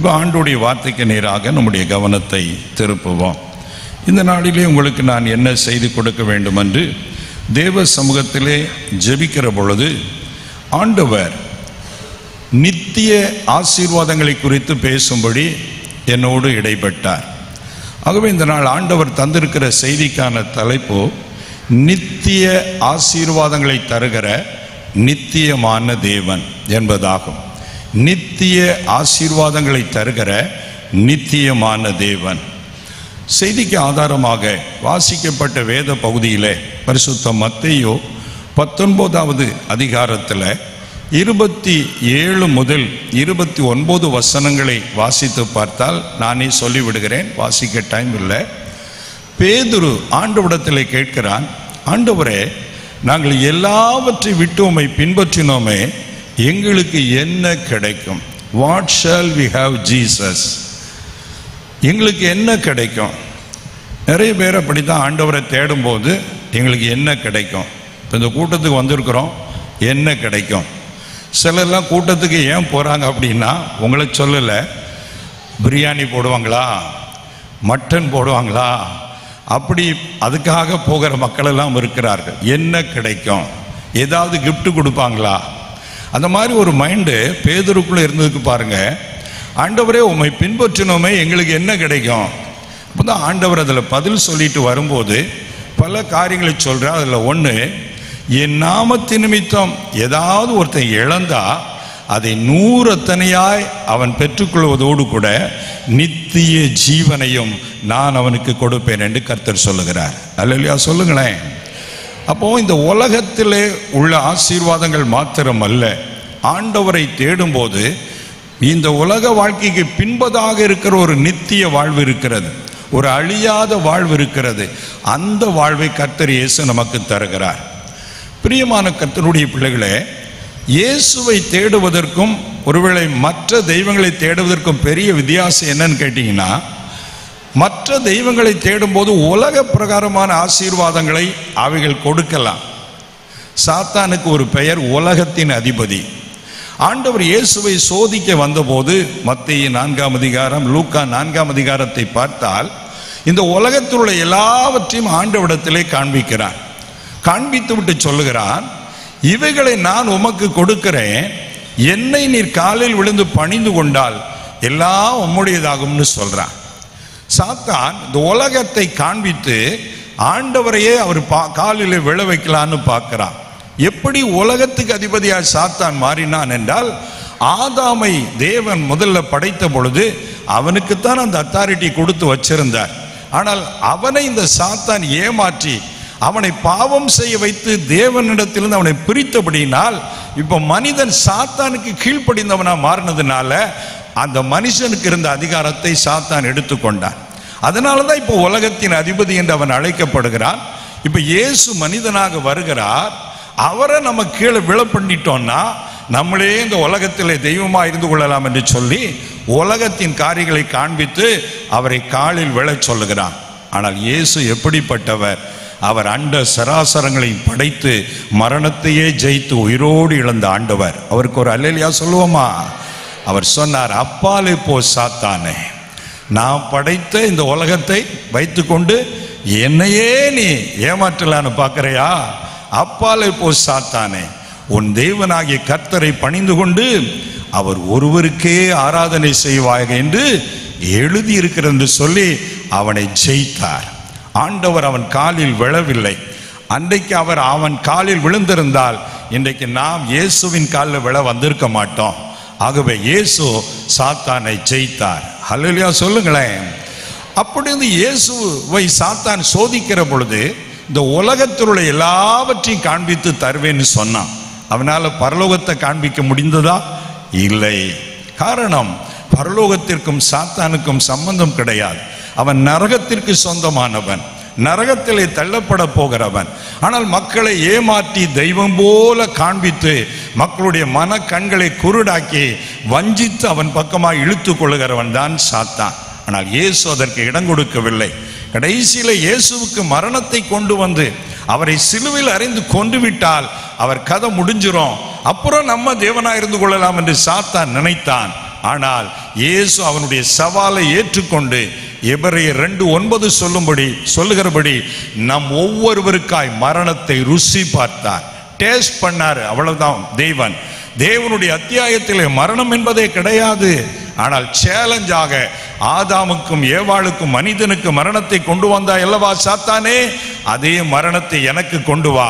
இப்போ ஆண்டோடைய வார்த்தைக்கு நேராக நம்முடைய கவனத்தை திருப்புவோம். இந்த நாளிலே உங்களுக்கு நான் என்ன செய்து கொடுக்க வேண்டும் என்று தேவ சமூகத்திலே ஜெபிக்கிற பொழுது ஆண்டவர் நித்திய ஆசீர்வாதங்களை குறித்து பேசும்படி என்னோடு இடைப்பட்டார். ஆகவே இந்த நாள் ஆண்டவர் தந்திருக்கிற செய்திக்கான தலைப்பு நித்திய ஆசீர்வாதங்களை தருகிற நித்தியமான தேவன் என்பதாகும். நித்திய ஆசீர்வாதங்களை தருகிற நித்தியமான தேவன். செய்திக்கு ஆதாரமாக வாசிக்கப்பட்ட வேத பகுதியிலே பரிசுத்த மத்தேயு 19வது அதிகாரத்தில் 27 முதல் 29 வசனங்களை வாசித்து பார்த்தால், நானே சொல்லிவிடுகிறேன், வாசிக்க டைம் இல்லை. பேதுரு ஆண்டவரிடத்தில் கேட்கிறான், ஆண்டவரே, நாங்கள் எல்லாவற்றை விட்டு உம்மை பின்பற்றினோமே, எங்களுக்கு என்ன கிடைக்கும்? What shall we have Jesus? எங்களுக்கு என்ன கிடைக்கும்? நிறைய பேர் அப்படி தான் ஆண்டவரை தேடும்போது எங்களுக்கு என்ன கிடைக்கும்? இப்போ இந்த கூட்டத்துக்கு வந்திருக்கிறோம், என்ன கிடைக்கும்? சிலர்லாம் கூட்டத்துக்கு ஏன் போகிறாங்க அப்படின்னா, உங்களை சொல்லலை, பிரியாணி போடுவாங்களா, மட்டன் போடுவாங்களா, அப்படி அதுக்காக போகிற மக்கள் எல்லாம் இருக்கிறார்கள். என்ன கிடைக்கும்? ஏதாவது கிஃப்ட் கொடுப்பாங்களா? அந்த மாதிரி ஒரு மைண்டு பேதுருக்குள்ளே இருந்ததுக்கு பாருங்க. ஆண்டவரே, உம்மை பின்பற்றினோமே, எங்களுக்கு என்ன கிடைக்கும்? அப்போ தான் ஆண்டவர் அதில் பதில் சொல்லிட்டு வரும்போது பல காரியங்களை சொல்கிறார். அதில் ஒன்று, என் நாமத்து நிமித்தம் ஏதாவது ஒருத்தன் இழந்தா அதை 100 அத்தனையாய் அவன் பெற்றுக்கொள்வதோடு கூட நித்திய ஜீவனையும் நான் அவனுக்கு கொடுப்பேன் என்று கர்த்தர் சொல்லுகிறார். அல்லேலூயா சொல்லுங்களேன். அப்போ இந்த உலகத்திலே உள்ள ஆசீர்வாதங்கள் மாத்திரம் அல்ல, ஆண்டவரை தேடும்போது இந்த உலக வாழ்க்கைக்கு பின்பதாக இருக்கிற ஒரு நித்திய வாழ்வு இருக்கிறது, ஒரு அழியாத வாழ்வு இருக்கிறது. அந்த வாழ்வை கர்த்தர் இயேசு நமக்கு தருகிறார். பிரியமான கர்த்தருடைய பிள்ளைகளே, இயேசுவை தேடுவதற்கும் ஒருவேளை மற்ற தெய்வங்களை தேடுவதற்கும் பெரிய வித்தியாசம் என்னன்னு கேட்டீங்கன்னா, மற்ற தெய்வங்களை தேடும்போது உலக பிரகாரமான ஆசீர்வாதங்களை அவைகள் கொடுக்கலாம். சாத்தானுக்கு ஒரு பெயர் உலகத்தின் அதிபதி. ஆண்டவர் இயேசுவை சோதிக்க வந்தபோது மத்தேயு 4ஆம் அதிகாரம், லூக்கா 4ஆம் அதிகாரத்தை பார்த்தால், இந்த உலகத்தில் உள்ள எல்லாவற்றையும் ஆண்டவரிடத்திலே காண்பிக்கிறார். காண்பித்து விட்டு சொல்லுகிறான், இவைகளை நான் உமக்கு கொடுக்கிறேன், என்னை நீர் காலில் விழுந்து பணிந்து கொண்டால் எல்லாம் உம்முடையதாகும்னு சொல்றான். சாத்தான் இந்த உலகத்தை காண்பித்து ஆண்டவரையே அவர் காலிலே விழ வைக்கலான்னு பார்க்கிறான். எப்படி உலகத்துக்கு அதிபதியாக சாத்தான் மாறினான் என்றால், ஆதாமை தேவன் முதல்ல படைத்த பொழுது அவனுக்குத்தான் அந்த அத்தாரிட்டி கொடுத்து வச்சிருந்தார். ஆனால் அவனை இந்த சாத்தான் ஏமாற்றி அவனை பாவம் செய்ய வைத்து தேவனிடத்திலிருந்து அவனை பிரித்தபடியினால், இப்ப மனிதன் சாத்தானுக்கு கீழ்ப்படிந்தவனா மாறினதுனால அந்த மனுஷனுக்கு இருந்த அதிகாரத்தை சாத்தான் எடுத்துக்கொண்டான். அதனாலதான் இப்போ உலகத்தின் அதிபதி என்று அவன் அழைக்கப்படுகிறான். இப்ப இயேசு மனிதனாக வருகிறார். அவரை நம்ம கீழே விழ பண்ணிட்டோம்னா நம்மளே இந்த உலகத்திலே தெய்வமா இருந்து கொள்ளலாம் என்று சொல்லி உலகத்தின் காரியங்களை காண்பித்து அவரை காலில் விழச் சொல்லுகிறான். ஆனால் இயேசு எப்படிப்பட்டவர்? அவர் அண்ட சராசரங்களையும் படைத்து மரணத்தையே ஜெயித்து உயிரோடு இழந்த ஆண்டவர். அவருக்கு ஒரு அல்லேலூயா சொல்லுவோமா? அவர் சொன்னார், அப்பாலே போ சாத்தானே, நான் படைத்த இந்த உலகத்தை வைத்துக்கொண்டு என்னையே நீ ஏமாற்றலான்னு பார்க்கிறையா? அப்பாலே போ சாத்தானே, உன் தேவனாகிய கர்த்தரை பணிந்து கொண்டு அவர் ஒருவருக்கே ஆராதனை செய்வாக என்று எழுதியிருக்கிறது என்று சொல்லி அவனை ஜெயித்தார். ஆண்டவர் அவன் காலில் விழவில்லை. அன்றைக்கு அவர் அவன் காலில் விழுந்திருந்தால் இன்றைக்கு நாம் இயேசுவின் காலில் விழ வந்திருக்க மாட்டோம். ஆகவே இயேசு சாத்தானை ஜெயித்தார். ஹல்லேலூயா சொல்லுங்களேன். அப்படி இயேசுவை சாத்தான் சோதிக்கிற பொழுது இந்த உலகத்தில் உள்ள எல்லாவற்றையும் காண்பித்து தருவேன்னு சொன்னான். அவனால் பரலோகத்தை காண்பிக்க முடிந்ததா? இல்லை. காரணம், பரலோகத்திற்கும் சாத்தானுக்கும் சம்பந்தம் கிடையாது. அவன் நரகத்திற்கு சொந்தமானவன், நரகத்திலே தள்ளப்பட போகிறவன். ஆனால் மக்களை ஏமாற்றி தெய்வம் போல காண்பித்து மக்களுடைய மன கண்களை குருடாக்கி வஞ்சித்து அவன் பக்கமாக இழுத்து கொள்ளுகிறவன் தான் சாத்தான். ஆனால் இயேசு அதற்கு இடம் கொடுக்கவில்லை. கடைசியில இயேசுவுக்கு மரணத்தை கொண்டு வந்து அவரை சிலுவையில் அறைந்து கொண்டு விட்டால் அவர் கதை முடிஞ்சிரும், அப்புறம் நம்ம தேவனா இருந்து கொள்ளலாம் என்று சாத்தான் நினைத்தான். ஆனால் இயேசு அவனுடைய சவாலை ஏற்றுக்கொண்டு எபிரேயர் 2:9 சொல்லுகிறபடி நம் ஒவ்வொருவருக்காய் மரணத்தை ருசி பார்த்தார், டேஸ்ட் பண்ணாரு. அவ்வளவுதான். தேவனுடைய அத்தியாயத்திலே மரணம் என்பதே கிடையாது. ஆனால் சேலஞ்சாக ஆதாமுக்கும் ஏவாளுக்கும் மனிதனுக்கு மரணத்தை கொண்டு வந்தா அல்லவா சாத்தானே, அதே மரணத்தை எனக்கு கொண்டு வா,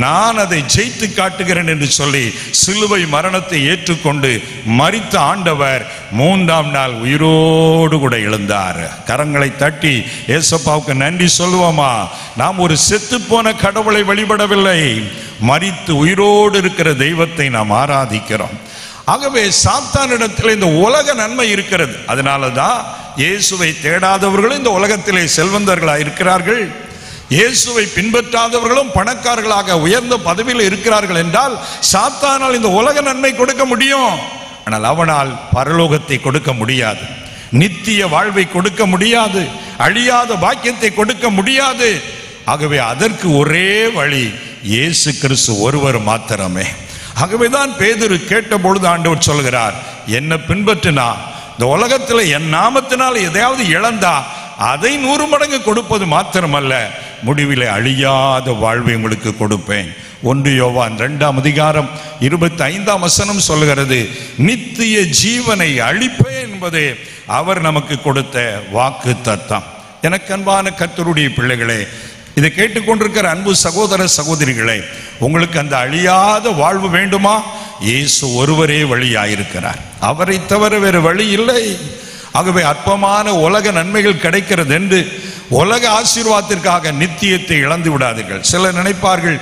நான் அதை ஜெயித்து காட்டுகிறேன் என்று சொல்லி சிலுவை மரணத்தை ஏற்றுக்கொண்டு மரித்த ஆண்டவர் 3ஆம் நாள் உயிரோடு கூட எழுந்தார். கரங்களை தட்டி ஏசப்பாவுக்கு நன்றி சொல்லுவோமா? நாம் ஒரு செத்து போன கடவுளை வழிபடவில்லை, மரித்து உயிரோடு இருக்கிற தெய்வத்தை நாம் ஆராதிக்கிறோம். ஆகவே சாத்தானிடத்தில் இந்த உலக நன்மை இருக்கிறது. அதனாலதான் இயேசுவை தேடாதவர்களும் இந்த உலகத்திலே செல்வந்தர்களாக இருக்கிறார்கள், இயேசுவை பின்பற்றாதவர்களும் பணக்காரர்களாக உயர்ந்த பதவியில் இருக்கிறார்கள். என்றால் சாத்தானால் இந்த உலக நன்மை கொடுக்க முடியும், ஆனால் அவனால் பரலோகத்தை கொடுக்க முடியாது, நித்திய வாழ்வை கொடுக்க முடியாது, அழியாத பாக்கியத்தை கொடுக்க முடியாது. ஆகவே அதற்கு ஒரே வழி இயேசு கிறிஸ்து ஒருவர் மாத்திரமே. ஆகவேதான் பேதுரு கேட்ட பொழுது ஆண்டவர் சொல்கிறார், என்ன பின்பற்றினா இந்த உலகத்தில் என் நாமத்தினால் எதையாவது இழந்தா அதை 100 மடங்கு கொடுப்பது மாத்திரமல்ல, முடிவிலே அழியாத வாழ்வை உங்களுக்கு கொடுப்பேன். 1 யோவான் 2ஆம் அதிகாரம் 25ஆம் வசனம் சொல்கிறது, நித்திய ஜீவனை அளிப்பேன் என்பதே அவர் நமக்கு கொடுத்த வாக்கு தத்தம். எனக்கு அன்பான கர்த்தருடைய பிள்ளைகளே, இதை கேட்டுக்கொண்டிருக்கிற அன்பு சகோதர சகோதரிகளே, உங்களுக்கு அந்த அழியாத வாழ்வு வேண்டுமா? இயேசு ஒருவரே வழியாயிருக்கிறார், அவரை தவிர வேறு வழி இல்லை. ஆகவே அற்பமான உலக நன்மைகள் கிடைக்கிறது என்று உலக ஆசீர்வாதத்திற்காக நித்தியத்தை இழந்து விடாதீர்கள். சிலர் நினைப்பார்கள்,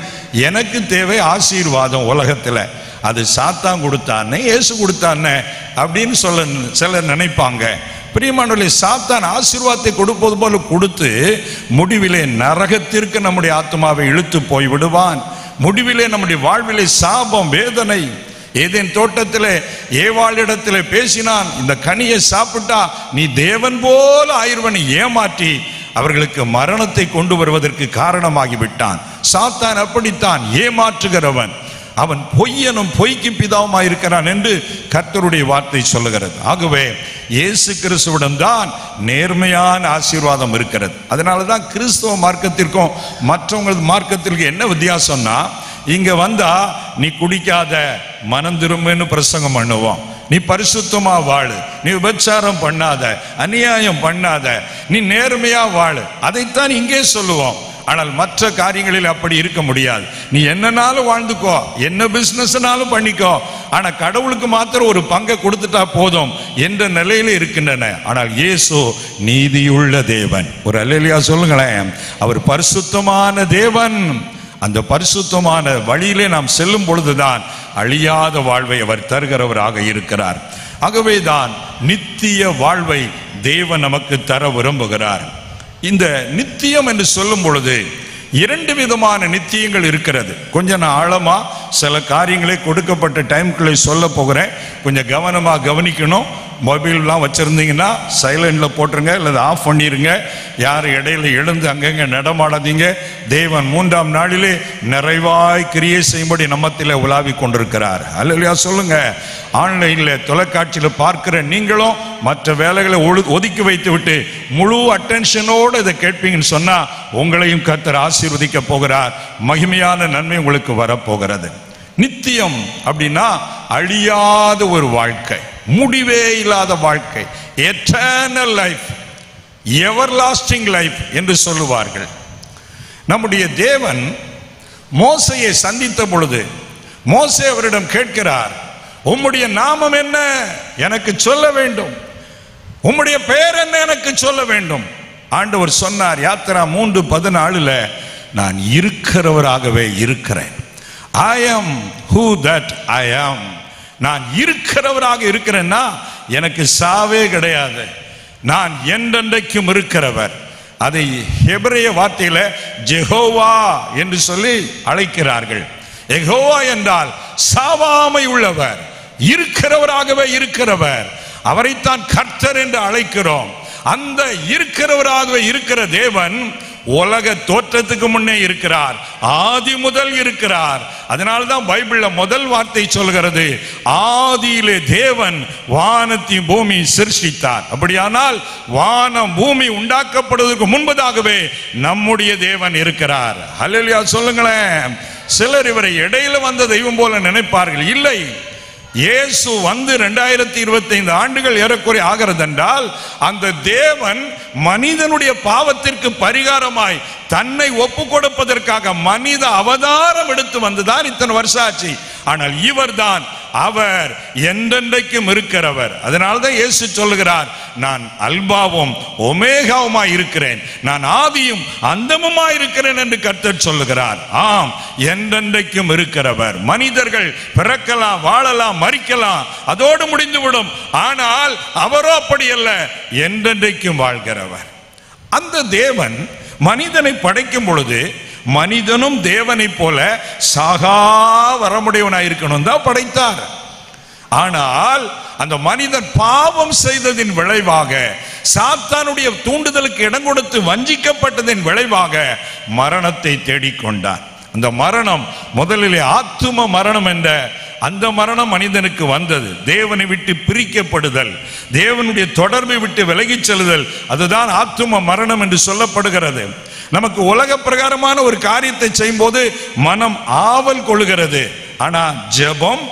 எனக்கு தேவை ஆசீர்வாதம் உலகத்தில், அது சாத்தான் கொடுத்தானே இயேசு கொடுத்தானே அப்படின்னு சிலர் நினைப்பாங்க. பிரியமானவர்களே, சாத்தான் ஆசீர்வாதத்தை கொடுப்பது போல கொடுத்து முடிவிலே நரகத்திற்கு நம்முடைய ஆத்மாவை இழுத்து போய் விடுவான். முடிவிலே நம்முடைய வாழ்விலே சாபம், வேதனை. ஏதேன் தோட்டத்திலே ஏவாளிடத்திலே பேசினான், இந்த கனியை சாப்பிட்டா நீ தேவன் போல ஆயிர்வனை ஏமாற்றி அவர்களுக்கு மரணத்தை கொண்டு வருவதற்கு காரணமாகிவிட்டான். சாத்தான் அப்படித்தான், ஏமாற்றுகிறவன், அவன் பொய்யனும் பொய்க்கு பிதாவுமாயிருக்கிறான் என்று கர்த்தருடைய வார்த்தை சொல்லுகிறது. ஆகவே இயேசு கிறிஸ்துவிடம் தான் நேர்மையான ஆசீர்வாதம் இருக்கிறது. அதனாலதான் கிறிஸ்தவ மார்க்கத்திற்கும் மற்றவங்களது மார்க்கத்திற்கு என்ன வித்தியாசம்னா, இங்க வந்தா நீ குடிக்காத, மனம் திரும்புன்னு பிரசங்கம் பண்ணுவோம், நீ பரிசுத்தமா வாழு, நீ விபச்சாரம் பண்ணாத, அநியாயம் பண்ணாத, நீ நேர்மையா வாழு, அதைத்தான் இங்கே சொல்லுவோம். ஆனால் மற்ற காரியங்களில் அப்படி இருக்க முடியாது. நீ என்னன்னாலும் வாழ்ந்துக்கோ, என்ன பிசினஸ்னாலும் பண்ணிக்கோ, ஆனா கடவுளுக்கு மாத்திரம் ஒரு பங்கை கொடுத்துட்டா போதும் என்ற நிலையில இருக்கின்றன. ஆனால் இயேசு நீதியுள்ள தேவன். ஒரு அல்லேலூயா சொல்லுங்களேன். அவர் பரிசுத்தமான தேவன். அந்த பரிசுத்தமான வழியிலே நாம் செல்லும் பொழுதுதான் அழியாத வாழ்வை அவர் தருகிறவராக இருக்கிறார். ஆகவேதான் நித்திய வாழ்வை தேவன் நமக்கு தர விரும்புகிறார். இந்த நித்தியம் என்று சொல்லும் பொழுது 2 விதமான நித்தியங்கள் இருக்கிறது. கொஞ்சம் நான் ஆழமா சில காரியங்களை கொடுக்கப்பட்ட டைம்குள்ளே சொல்ல போகிறேன், கொஞ்சம் கவனமா கவனிக்கணும். மொபைல்லாம் வச்சிருந்தீங்கன்னா சைலண்ட்ல போட்டுருங்க, அல்லது ஆஃப் பண்ணிருங்க. யார் இடையில எழுந்து அங்கங்க நடமாடாதீங்க. தேவன் 3ஆம் நாளிலே நிறைவாய் கிரியை செய்யும்படி நம்மத்திலே உலாவி கொண்டிருக்கிறார். அல்லேலூயா சொல்லுங்க. ஆன்லைன்ல தொலைக்காட்சியில பார்க்கிற நீங்களும் மற்ற வேலைகளை ஒதுக்கி வைத்து விட்டு முழு அட்டென்ஷனோடு இதை கேட்பீங்கன்னு சொன்னா உங்களையும் கர்த்தர் ஆசீர்வதிக்க போகிறார். மகிமையான நன்மை உங்களுக்கு வரப்போகிறது. நித்தியம் அப்படின்னா அழியாத ஒரு வாழ்க்கை, முடிவே இல்லாத வாழ்க்கை, எட்டர்னல் லைஃப், எவர்லாஸ்டிங் லைஃப் என்று சொல்லுவார்கள். நம்முடைய தேவன் மோசையை சந்தித்த பொழுது மோசே அவரிடம் கேட்கிறார், உம்முடைய நாமம் என்ன எனக்கு சொல்ல வேண்டும், உம்முடைய பெயர் என்ன எனக்கு சொல்ல வேண்டும். ஆண்டவர் சொன்னார், யாத்திரா 3:14, நான் இருக்கிறவராகவே இருக்கிறேன். I am who that I am. நான் இருக்கிறவராக இருக்கிறேன்னா எனக்கு சாவே கிடையாது, நான் என்றென்றைக்கும் இருக்கிறவர். அதை எபிரேய வார்த்தையில ஜெகோவா என்று சொல்லி அழைக்கிறார்கள். யெகோவா என்றால் சாவாமை உள்ளவர், இருக்கிறவராகவே இருக்கிறவர். அவரைத்தான் கர்த்தர் என்று அழைக்கிறோம். அந்த இருக்கிறவராகவே இருக்கிற தேவன் உலக தோற்றத்துக்கு முன்னே இருக்கிறார், ஆதி முதல் இருக்கிறார். அதனால்தான் பைபிள்ல முதல் வார்த்தை சொல்கிறது, ஆதியிலே தேவன் வானத்தையும் பூமி சிருஷ்டித்தார். அப்படியானால் வானம் பூமி உண்டாக்கப்படுவதற்கு முன்பதாகவே நம்முடைய தேவன் இருக்கிறார். ஹல்லேலூயா சொல்லுங்களேன். சிலர் இவரை இடையில வந்த தெய்வம் போல நினைப்பார்கள். இல்லை, இயேசு வந்து 2025 ஆண்டுகள் ஏறக்குறை ஆகிறது என்றால் அந்த தேவன் மனிதனுடைய பாவத்திற்கு பரிகாரமாய் தன்னை ஒப்பு கொடுப்பதற்காக மனித அவதாரம் எடுத்து வந்துதான் இத்தனை வருஷம் ஆச்சு. ஆனால் இவர்தான் அவர் என்றென்றைக்கும் இருக்கிறவர். அதனால்தான் இயேசு சொல்லுகிறார், நான் அல்பாவும் ஒமேகாவுமாய் இருக்கிறேன், நான் ஆதியும் அந்தமுமாய் இருக்கிறேன் என்று கர்த்தர் சொல்லுகிறார். ஆம், என்றென்றைக்கும் இருக்கிறவர். மனிதர்கள் பிறக்கலாம், வாழலாம், மரிக்கலாம், அதோடு முடிந்துவிடும். ஆனால் அவரோ அப்படி அல்ல, என்றென்றைக்கும் வாழ்கிறவர். அந்த தேவன் மனிதனை படைக்கும் பொழுது மனிதனும் தேவனை போல சாகா வரமுடையவனாய் இருக்கணும் தான் படைத்தார். ஆனால் அந்த மனிதன் பாவம் செய்ததின் விளைவாக, சாத்தானுடைய தூண்டுதலுக்கு இடம் கொடுத்து வஞ்சிக்கப்பட்டதின் விளைவாக மரணத்தை தேடிக்கொண்டார். அந்த மரணம் முதலிலே ஆத்தும மரணம் என்ற அந்த மரணம் மனிதனுக்கு வந்தது. தேவனை விட்டு பிரிக்கப்படுதல், தேவனுடைய தொடர்பை விட்டு விலகிச் செல்லுதல், அதுதான் ஆத்தும மரணம் என்று சொல்லப்படுகிறது. நமக்கு உலக பிரகாரமான ஒரு காரியத்தை செய்யும் போது மனம் ஆவல் கொள்ளுகிறது. ஆனா ஜெபம்,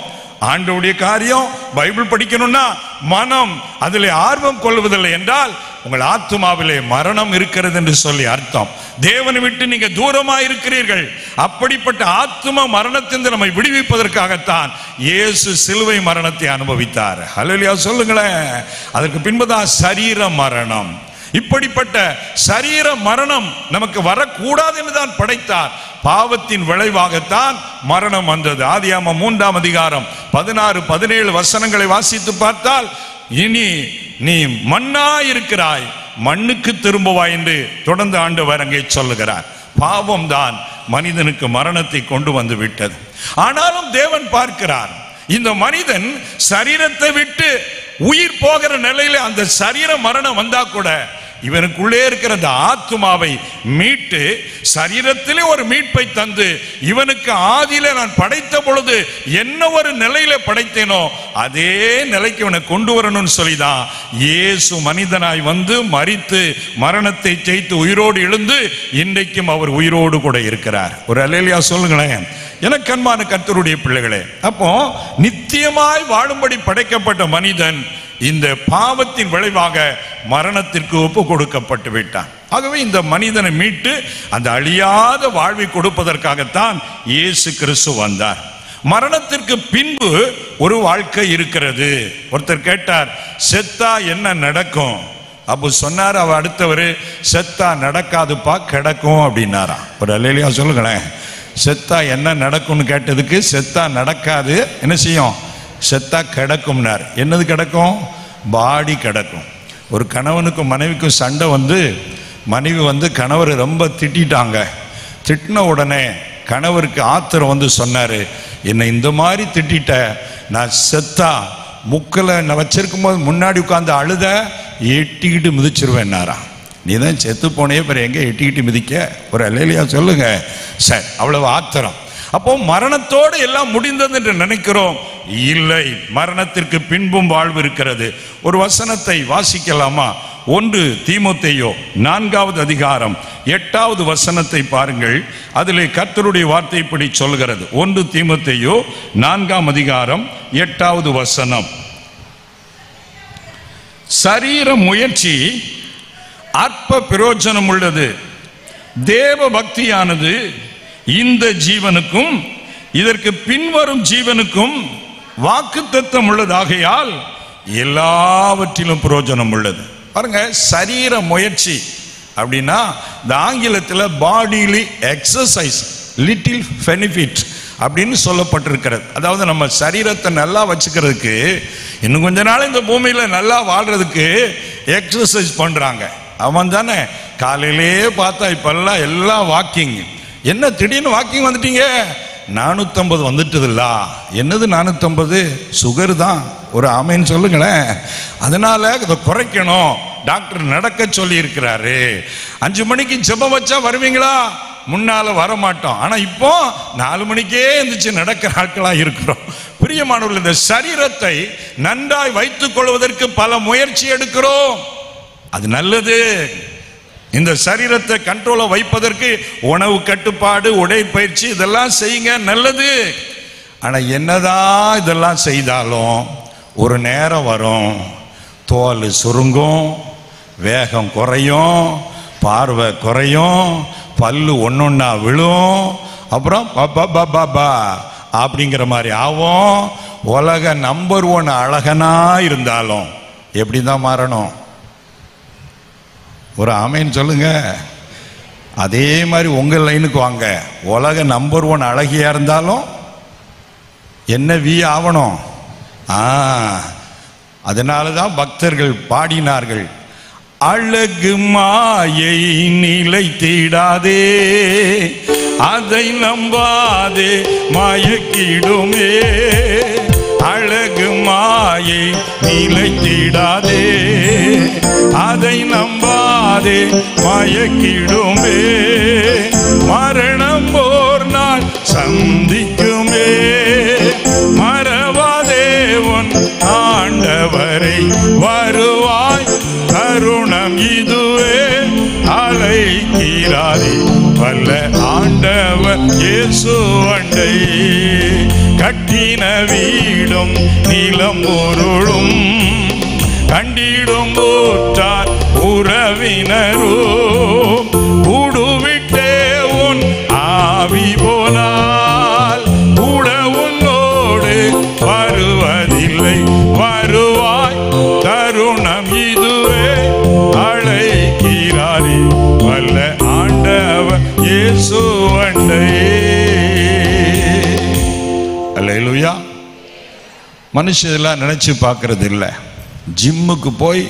ஆண்டவருடைய காரியம், பைபிள் படிக்கணும்னா மனம் அதிலே ஆர்வம் கொள்வதில்லை என்றால் உங்கள் ஆத்துமாவிலே மரணம் இருக்கிறது என்று சொல்லி அர்த்தம். தேவனை விட்டு நீங்க தூரமா இருக்கிறீர்கள். அப்படிப்பட்ட ஆத்தும மரணத்திலிருந்து நம்மை விடுவிப்பதற்காகத்தான் இயேசு சிலுவை மரணத்தை அனுபவித்தார். ஹல்லேலூயா சொல்லுங்களேன். அதற்கு பின்புதான் சரீர மரணம். இப்படிப்பட்ட சரீர மரணம் நமக்கு வரக்கூடாது என்றுதான் படைத்தார். பாவத்தின் விளைவாகத்தான் மரணம் வந்தது. ஆதியாகமம் 3ஆம் அதிகாரம் 16-17 வசனங்களை வாசித்து பார்த்தால், இனி நீ மண்ணா இருக்கிறாய், மண்ணுக்கு திரும்புவாய் என்று தொடர்ந்து ஆண்டவர் அங்கே சொல்லுகிறார். பாவம் தான் மனிதனுக்கு மரணத்தை கொண்டு வந்து விட்டது. ஆனாலும் தேவன் பார்க்கிறார், இந்த மனிதன் சரீரத்தை விட்டு உயிர் போகிற நிலையில அந்த சரீர மரணம் வந்தா கூட இவனுக்குள்ளே இருக்கிற அந்த ஆத்துமாவை மீட்டு சரீரத்திலே ஒரு மீட்பை தந்து, இவனுக்கு ஆதியிலே நான் படைத்த பொழுது என்ன ஒரு நிலையில படைத்தேனோ அதே நிலைக்கு இவனை கொண்டு வரணும்னு சொல்லிதான் இயேசு மனிதனாய் வந்து மரித்து மரணத்தை ஜெயித்து உயிரோடு எழுந்து இன்றைக்கும் அவர் உயிரோடு கூட இருக்கிறார். ஒரு அல்லேலூயா சொல்லுங்களேன். எனக்கு அன்பான கர்த்தருடைய பிள்ளைகளே, அப்போ நித்தியமாய் வாழும்படி படைக்கப்பட்ட மனிதன் இந்த பாவத்தின் விளைவாக மரணத்திற்கு ஒப்பு கொடுக்கப்பட்டு விட்டான். ஆகவே இந்த மனிதனை மீட்டு அந்த அழியாத வாழ்வை கொடுப்பதற்காகத்தான் இயேசு கிறிஸ்து வந்தார். மரணத்திற்கு பின்பு ஒரு வாழ்க்கை இருக்கிறது. ஒருத்தர் கேட்டார், செத்தா என்ன நடக்கும்? அப்போ சொன்னார் அவர் அடுத்தவர், செத்தா நடக்காதுப்பா, கிடக்கும் அப்படின்னாரா. ஒரு அல்லேலூயா சொல்லுங்களேன். செத்தா என்ன நடக்கும்னு கேட்டதுக்கு செத்தா நடக்காது, என்ன செய்யும்? செத்தா கிடக்கும்னார். என்னது கிடக்கும்? பாடி கிடக்கும். ஒரு கணவனுக்கும் மனைவிக்கும் சண்டை வந்து மனைவி வந்து கணவர் ரொம்ப திட்டாங்க. திட்டின உடனே கணவருக்கு ஆத்திரம் வந்து சொன்னார், என்னை இந்த மாதிரி திட்ட, நான் செத்தா முக்கில் நான் வச்சிருக்கும் போது முன்னாடி உட்காந்து அழுத எட்டிக்கிட்டு மிதிச்சிருவேன்னாரா. நீ தான் செத்து போனே பிறகு எங்கே எட்டிக்கிட்டு மிதிக்க? ஒரு அல்லேலூயா சொல்லுங்க. சரி, அவ்வளவு ஆத்திரம். அப்போ மரணத்தோடு எல்லாம் முடிந்தது என்று நினைக்கிறோம். இல்லை, மரணத்திற்கு பின்பும் வாழ்வு இருக்கிறது. ஒரு வசனத்தை வாசிக்கலாமா? 1 தீமோத்தேயு 4ஆவது அதிகாரம் 8ஆவது வசனத்தை பாருங்கள். அதிலே கர்த்தருடைய வார்த்தை இப்படி சொல்கிறது. 1 தீமோத்தேயு 4ஆம் அதிகாரம் 8ஆவது வசனம். சரீர முயற்சி அற்ப பிரயோஜனம் உள்ளது, தேவ பக்தியானது இந்த ஜீவனுக்கும் இதற்கு பின்வரும் ஜீவனுக்கும் வாக்குத்தத்தம் உள்ளதாகையால் எல்லாவற்றிலும் பிரயோஜனம் உள்ளது. பாருங்க, சரீர முயற்சி அப்படின்னா இந்த ஆங்கிலத்தில் பாடிலி எக்ஸசைஸ், லிட்டில் பெனிஃபிட் அப்படின்னு சொல்லப்பட்டிருக்கிறது. அதாவது நம்ம சரீரத்தை நல்லா வச்சுக்கிறதுக்கு, இன்னும் கொஞ்ச நாள் இந்த பூமியில் நல்லா வாழ்றதுக்கு எக்ஸசைஸ் பண்றாங்க. அவன் தானே காலையிலே பார்த்தா இப்பெல்லாம் எல்லாம் வாக்கிங். என்ன திடீர்னு வாக்கிங் வந்துட்டீங்க? 450 வந்துட்டுதுல்ல. என்னது 450? சுகர் தான். ஒரு ஆமைன்னு சொல்லுங்களேன். அதனால இதை குறைக்கணும். டாக்டர் நடக்க சொல்லி இருக்கிறாரு. 5 மணிக்கு ஜெபம் வச்சா வருவீங்களா? முன்னால வர மாட்டோம். ஆனா இப்போ 4 மணிக்கே எந்திரிச்சு நடக்கிற ஆட்களா இருக்கிறோம். பிரியமானவர்களே, இந்த சரீரத்தை நன்றாய் வைத்துக் கொள்வதற்கு பல முயற்சி எடுக்கிறோம். அது நல்லது. இந்த சரீரத்தை கண்ட்ரோல வைப்பதற்கு உணவு கட்டுப்பாடு, உடற்பயிற்சி இதெல்லாம் செய்யுங்க, நல்லது. ஆனா என்னதான் இதெல்லாம் செய்தாலும் ஒரு நேரம் வரும், தோல் சுருங்கும், வேகம் குறையும், பார்வை குறையும், பல்லு ஒன்னொன்னா விழும், அப்புறம் பாபா அப்படிங்கிற மாதிரி ஆகும். உலக நம்பர் 1 அழகனா இருந்தாலும் எப்படிதான் மாறணும்? ஒரு ஆமைன்னு சொல்லுங்க. அதே மாதிரி உங்க லைனுக்கு வாங்க. உலக நம்பர் 1 அழகியா இருந்தாலும் என்ன ஆவணும்? அதனாலதான் பக்தர்கள் பாடினார்கள், அழகு மாயை நிலைத்திடாதே, அதை நம்பாதே மயக்கிடுமே. அழகு மாயை நிலைத்திடாதே, அதை நம்பாதே மயக்கிடுமே. மரணம் ஓர் நாள் சந்திக்குமே, மறவாதே உன் ஆண்டவரை, வருவாய் தருணம் இதுவே, அழைக்கிறாரே வல்ல ஆண்டவர் இயேசு அண்டை. கட்டின வீடும் நிலம் பொருளும் கண்டிடும் போற்றார் உறவினரும், கூடுவிட்டே உன் ஆவி போனால் கூட உன்னோடு வருவதில்லை. வருவாய் தருணம் இதுவே, அழைக்கிறாரே வல்ல ஆண்டவர் இயேசு அண்டை. அல்லேலூயா. மனுஷன் இதெல்லாம் நினைச்சு பார்க்கறது இல்லை. ஜிம்முக்கு போய்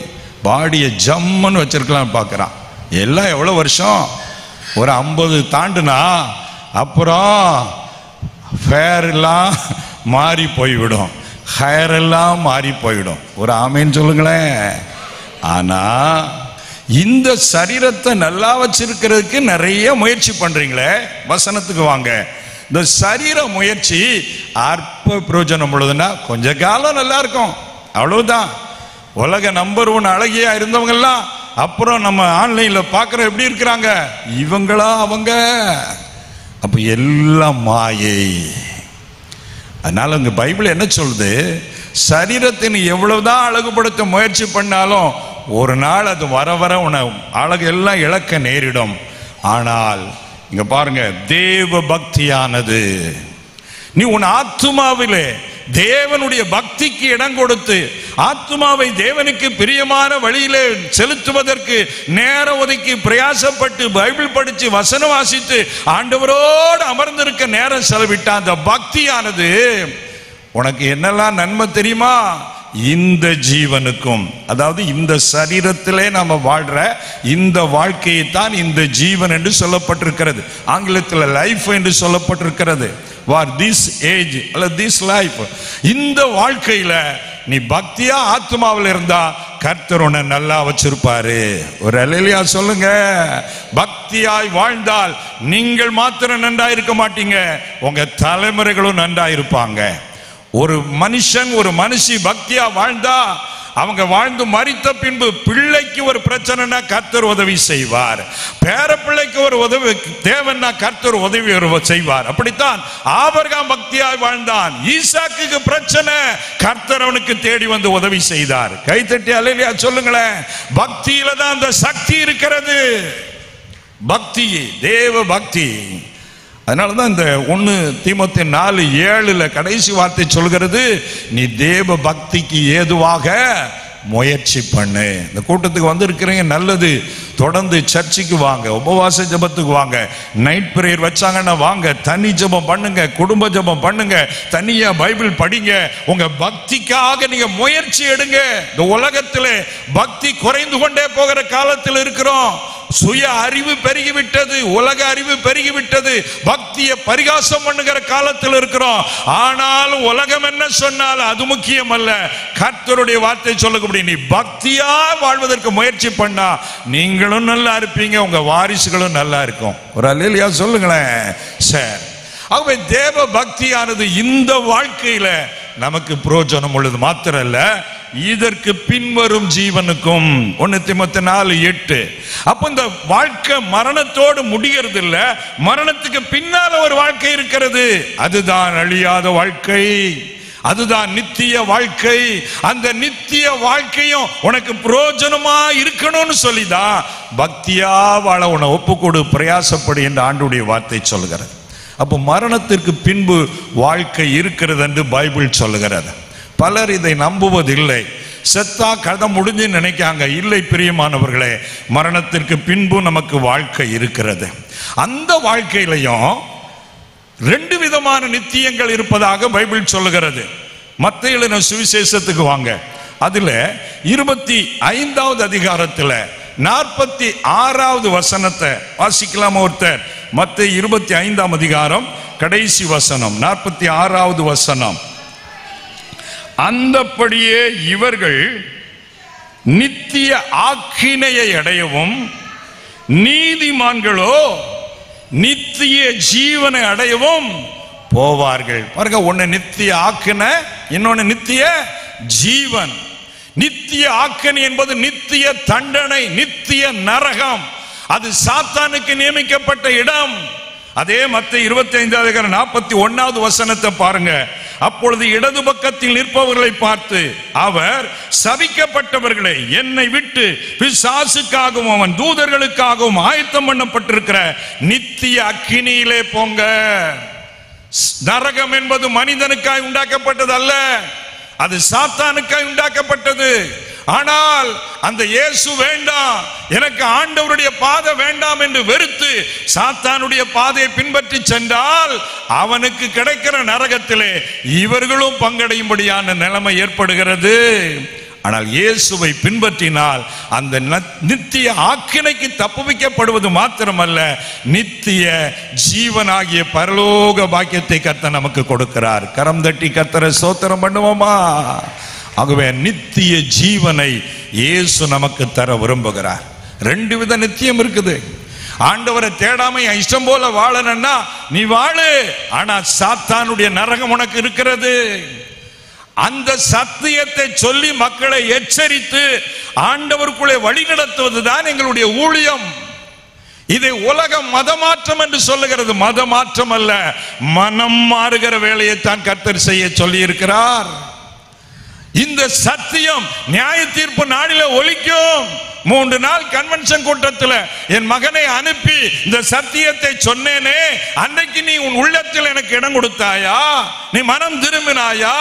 பாடியை ஜம்முன்னு வச்சிருக்கலாம் பார்க்குறான். எல்லாம் எவ்வளோ வருஷம்? ஒரு 50 தாண்டுனா அப்புறம் ஃபேர் எல்லாம் மாறி போய்விடும், ஹேர் எல்லாம் மாறி போயிடும். ஒரு ஆமைன்னு சொல்லுங்களேன். ஆனா இந்த சரீரத்தை நல்லா வச்சிருக்கிறதுக்கு நிறைய முயற்சி பண்றீங்களே. வசனத்துக்கு வாங்க. இந்த சரீர முயற்சி அற்ப பிரயோஜனம் உள்ளதுன்னா கொஞ்ச காலம் நல்லா இருக்கும், அவ்வளவுதான். உலக நம்பர் 1 அழகியா இருந்தவங்க எல்லாம் அப்புறம் நம்ம ஆன்லைன்ல பார்க்கற எப்படி இருக்கிறாங்க? இவங்களா அவங்க? அப்ப எல்லாம் மாயை. அதனால இந்த பைபிள் என்ன சொல்லுது? சரீரத்தின் எவ்வளவுதான் அழகுபடுத்த முயற்சி பண்ணாலும் ஒரு நாள் அது வர வர உன அழகு எல்லாம் இழக்க நேரிடும். ஆனால் இங்க பாருங்க, தேவ பக்தியானது, நீ உன் ஆத்துமாவிலே தேவனுடைய பக்திக்கு இடம் கொடுத்து ஆத்துமாவை தேவனுக்கு பிரியமான வழியிலே செலுத்துவதற்கு நேரம் ஒதுக்கி பிரயாசப்பட்டு பைபிள் படிச்சு வசனம் வாசித்து ஆண்டவரோடு அமர்ந்திருக்க நேரம் செலவிட்ட அந்த பக்தியானது உனக்கு என்னெல்லாம் நன்மை தெரியுமா? இந்த ஜீவனுக்கும், அதாவது இந்த சரீரத்திலே நாம வாழ்ற இந்த வாழ்க்கையை தான் இந்த ஜீவன் என்று சொல்லப்பட்டிருக்கிறது. ஆங்கிலத்தில் லைஃப் என்று சொல்லப்பட்டிருக்கிறது. வார் திஸ் ஏஜ் அல்ல திஸ் லைஃப். இந்த வாழ்க்கையில நீ பக்தியா ஆத்மாவில் இருந்தா கர்த்தர் உன்னை நல்லா வச்சிருப்பாரு. ஒரு அல்லேலூயா சொல்லுங்க. பக்தியாய் வாழ்ந்தால் நீங்கள் மாத்திரம் நன்றா இருக்க மாட்டீங்க, உங்க தலைமுறைகளும் நன்றா இருப்பாங்க. ஒரு மனுஷன் ஒரு மனுஷி பக்தியா வாழ்ந்தா அவங்க வாழ்ந்து மரித்த பின்பு பிள்ளைக்கு ஒரு பிரச்சனைனா கர்த்தர் உதவி செய்வார், பேர பிள்ளைக்கு ஒரு உதவி தேவன்னா கர்த்தர் உதவி செய்வார். அப்படித்தான் ஆபிரகாம் பக்தியாய் வாழ்ந்தான். ஈசாக்குக்கு பிரச்சனை, கர்த்தர் அவனுக்கு தேடி வந்து உதவி செய்தார். கைத்தட்டி அல்லேலூயா சொல்லுங்களேன். பக்தியில தான் அந்த சக்தி இருக்கிறது. பக்தி, தேவ பக்தி. அதனாலதான் இந்த 1 தீமோத்தேயு 4:7 கடைசி வார்த்தை சொல்கிறது, நீ தேவ பக்திக்கு ஏதுவாக முயற்சி பண்ணு. இந்த கூட்டத்துக்கு வந்து இருக்கிறீங்க, நல்லது. தொடர்ந்து சர்ச்சுக்கு வாங்க, உபவாச ஜபத்துக்கு வாங்க, நைட் பிரேயர் வச்சாங்கன்னா வாங்க, தனி ஜபம் பண்ணுங்க, குடும்ப ஜபம் பண்ணுங்க, தனியா பைபிள் படிங்க. உங்க பக்திக்காக நீங்க முயற்சி எடுங்க. இந்த உலகத்திலே பக்தி குறைந்து கொண்டே போகிற காலத்தில் இருக்கிறோம். சுய அறிவு பெருகிவிட்டது, உலக அறிவு பெருகிவிட்டது, பக்தியை பரிகாசம் பண்ணுகிற காலத்தில் இருக்கிறோம். ஆனாலும் உலகம் என்ன சொன்னாலும் அது முக்கியம் அல்ல. கர்த்தருடைய வார்த்தை சொல்லக்கூடிய நீ பக்தியா வாழ்வதற்கு முயற்சி பண்ணா நீங்களும் நல்லா இருப்பீங்க, உங்க வாரிசுகளும் நல்லா இருக்கும். ஒரு அல்லேலூயா சொல்லுங்களேன் சார். ஆகவே தேவ பக்தியானது இந்த வாழ்க்கையில நமக்கு பிரயோஜனம் உள்ளது மாத்திரம் அல்ல, இதற்கு பின்வரும் ஜீவனுக்கும். 1 தீமோத்தேயு 4:8. அப்ப இந்த வாழ்க்கை மரணத்தோடு முடிகிறது இல்ல, மரணத்துக்கு பின்னால ஒரு வாழ்க்கை இருக்கிறது. அதுதான் அழியாத வாழ்க்கை, அதுதான் நித்திய வாழ்க்கை. அந்த நித்திய வாழ்க்கையும் உனக்கு பிரயோஜனமா இருக்கணும்னு சொல்லிதான் பக்தியா வாழ உன்னை ஒப்புக்கொடு, பிரயாசப்படு என்று ஆண்டவருடைய வார்த்தை சொல்லுகிறது. அப்போ மரணத்திற்கு பின்பு வாழ்க்கை இருக்கிறது என்று பைபிள் சொல்லுகிறது. பலர் இதை நம்புவதில்லை. செத்தா கதை முடிஞ்சு நினைக்காங்க. இல்லை பிரியமானவர்களே, மரணத்திற்கு பின்பு நமக்கு வாழ்க்கை இருக்கிறது. அந்த வாழ்க்கையிலையும் 2 விதமான நித்தியங்கள் இருப்பதாக பைபிள் சொல்லுகிறது. மத்தேயு எழுதின சுவிசேஷத்துக்கு வாங்க. அதுல 25வது அதிகாரத்தில் 46வது வசனத்தை வாசிக்கலாம் ஒருத்தர். மத்தேயு 25ஆம் அதிகாரம் கடைசி வசனம் 46வது வசனம். அந்தப்படியே இவர்கள் நித்திய ஆக்கினையை அடையவும், நீதிமான்களோ நித்திய ஜீவனை அடையவும் போவார்கள். பாருங்க, ஒன்னு நித்திய ஆக்கினை, இன்னொன்னு நித்திய ஜீவன். நித்திய ஆக்கினை என்பது நித்திய தண்டனை, நித்திய நரகம். அது சாத்தானுக்கு நியமிக்கப்பட்ட இடம். அதே மத்தேயு 25:41 வசனத்தை பாருங்க. அப்பொழுது இடது பக்கத்தில் நிற்பவர்களை பார்த்து அவர், சபிக்கப்பட்டவர்களை என்னை விட்டு பிசாசுக்காகவும் அவன் தூதர்களுக்காகவும் ஆயத்தம் பண்ணப்பட்டிருக்கிற நித்திய அக்கினியிலே போங்க. நரகம் என்பது மனிதனுக்காய் உண்டாக்கப்பட்டது அல்ல, அது சாத்தானுக்காய் உண்டாக்கப்பட்டது. ஆனால் அந்த இயேசு வேண்டாம், எனக்கு ஆண்டவருடைய பாதை வேண்டாம் என்று வெறுத்து சாத்தானுடைய பாதையை பின்பற்றி சென்றால் அவனுக்கு கிடைக்கிற நரகத்திலே இவர்களும் பங்கடையும்படியான நிலைமை ஏற்படுகிறது. ஆனால் இயேசுவை பின்பற்றினால் அந்த நித்திய ஆக்கினைக்கு தப்புவிக்கப்படுவது மாத்திரமல்ல, நித்திய ஜீவனாகிய பரலோக பாக்கியத்தை கர்த்தர் நமக்கு கொடுக்கிறார். கரம் தட்டி கர்த்தரை ஸ்தோத்திரம் பண்ணுவோமா? ஆகவே நித்திய ஜீவனை இயேசு நமக்கு தர விரும்புகிறார். 2 வித நித்தியம் இருக்குது. ஆண்டவரை தேடாம இஷ்டம் போல வாழணும்னா நீ வாழு, ஆனா சாத்தானுடைய நரகம் உனக்கு இருக்கிறது. அந்த சத்தியத்தை சொல்லி மக்களை எச்சரித்து ஆண்டவருக்குள்ளே வழி நடத்துவதுதான் எங்களுடைய ஊழியம். இதை உலகம் மதமாற்றம் என்று சொல்லுகிறது. மதமாற்றம் அல்ல, மனம் மாறுகிற வேலையை தான் கர்த்தர் செய்ய சொல்லி இருக்கிறார். இந்த சத்தியம் நியாய தீர்ப்பு நாளில ஒலிக்கும். 3 நாள் கன்வென்ஷன் கூட்டத்தில் என் மகனை அனுப்பி இந்த சத்தியத்தை சொன்னேனே, அன்னைக்கு நீ உன் உள்ளத்தில் எனக்கு இடம் கொடுத்தாயா? நீ மனம் திரும்பினாயா?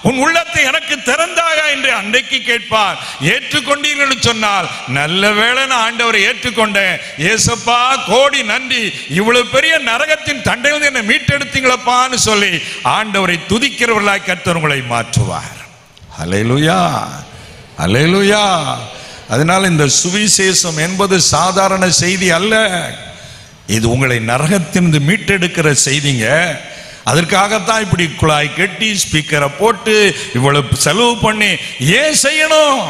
உன் உள்ளத்தை எனக்கு திறந்தாயா என்று அன்றைக்கு கேட்பார். ஏற்றுக்கொண்டீர்கள் சொன்னால் நல்ல வேளை நான் ஆண்டவரை ஏற்றுக்கொண்டேன், ஏசப்பா கோடி நன்றி, இவ்வளவு பெரிய நரகத்தின் தண்டையிலிருந்து என்னை மீட்டெடுத்தீங்களப்பான்னு சொல்லி ஆண்டவரை துதிக்கிறவர்களாய் கர்த்தர் உங்களை மாற்றுவார். அல்லேலூயா, அல்லேலூயா. அதனால் இந்த சுவிசேஷம் என்பது சாதாரண செய்தி அல்ல, இது உங்களை நரகத்திலிருந்து மீட்டெடுக்கிற செய்திங்க. அதற்காகத்தான் இப்படி குழாய் கட்டி ஸ்பீக்கரை போட்டு இவ்வளவு செலவு பண்ணி ஏன் செய்யணும்?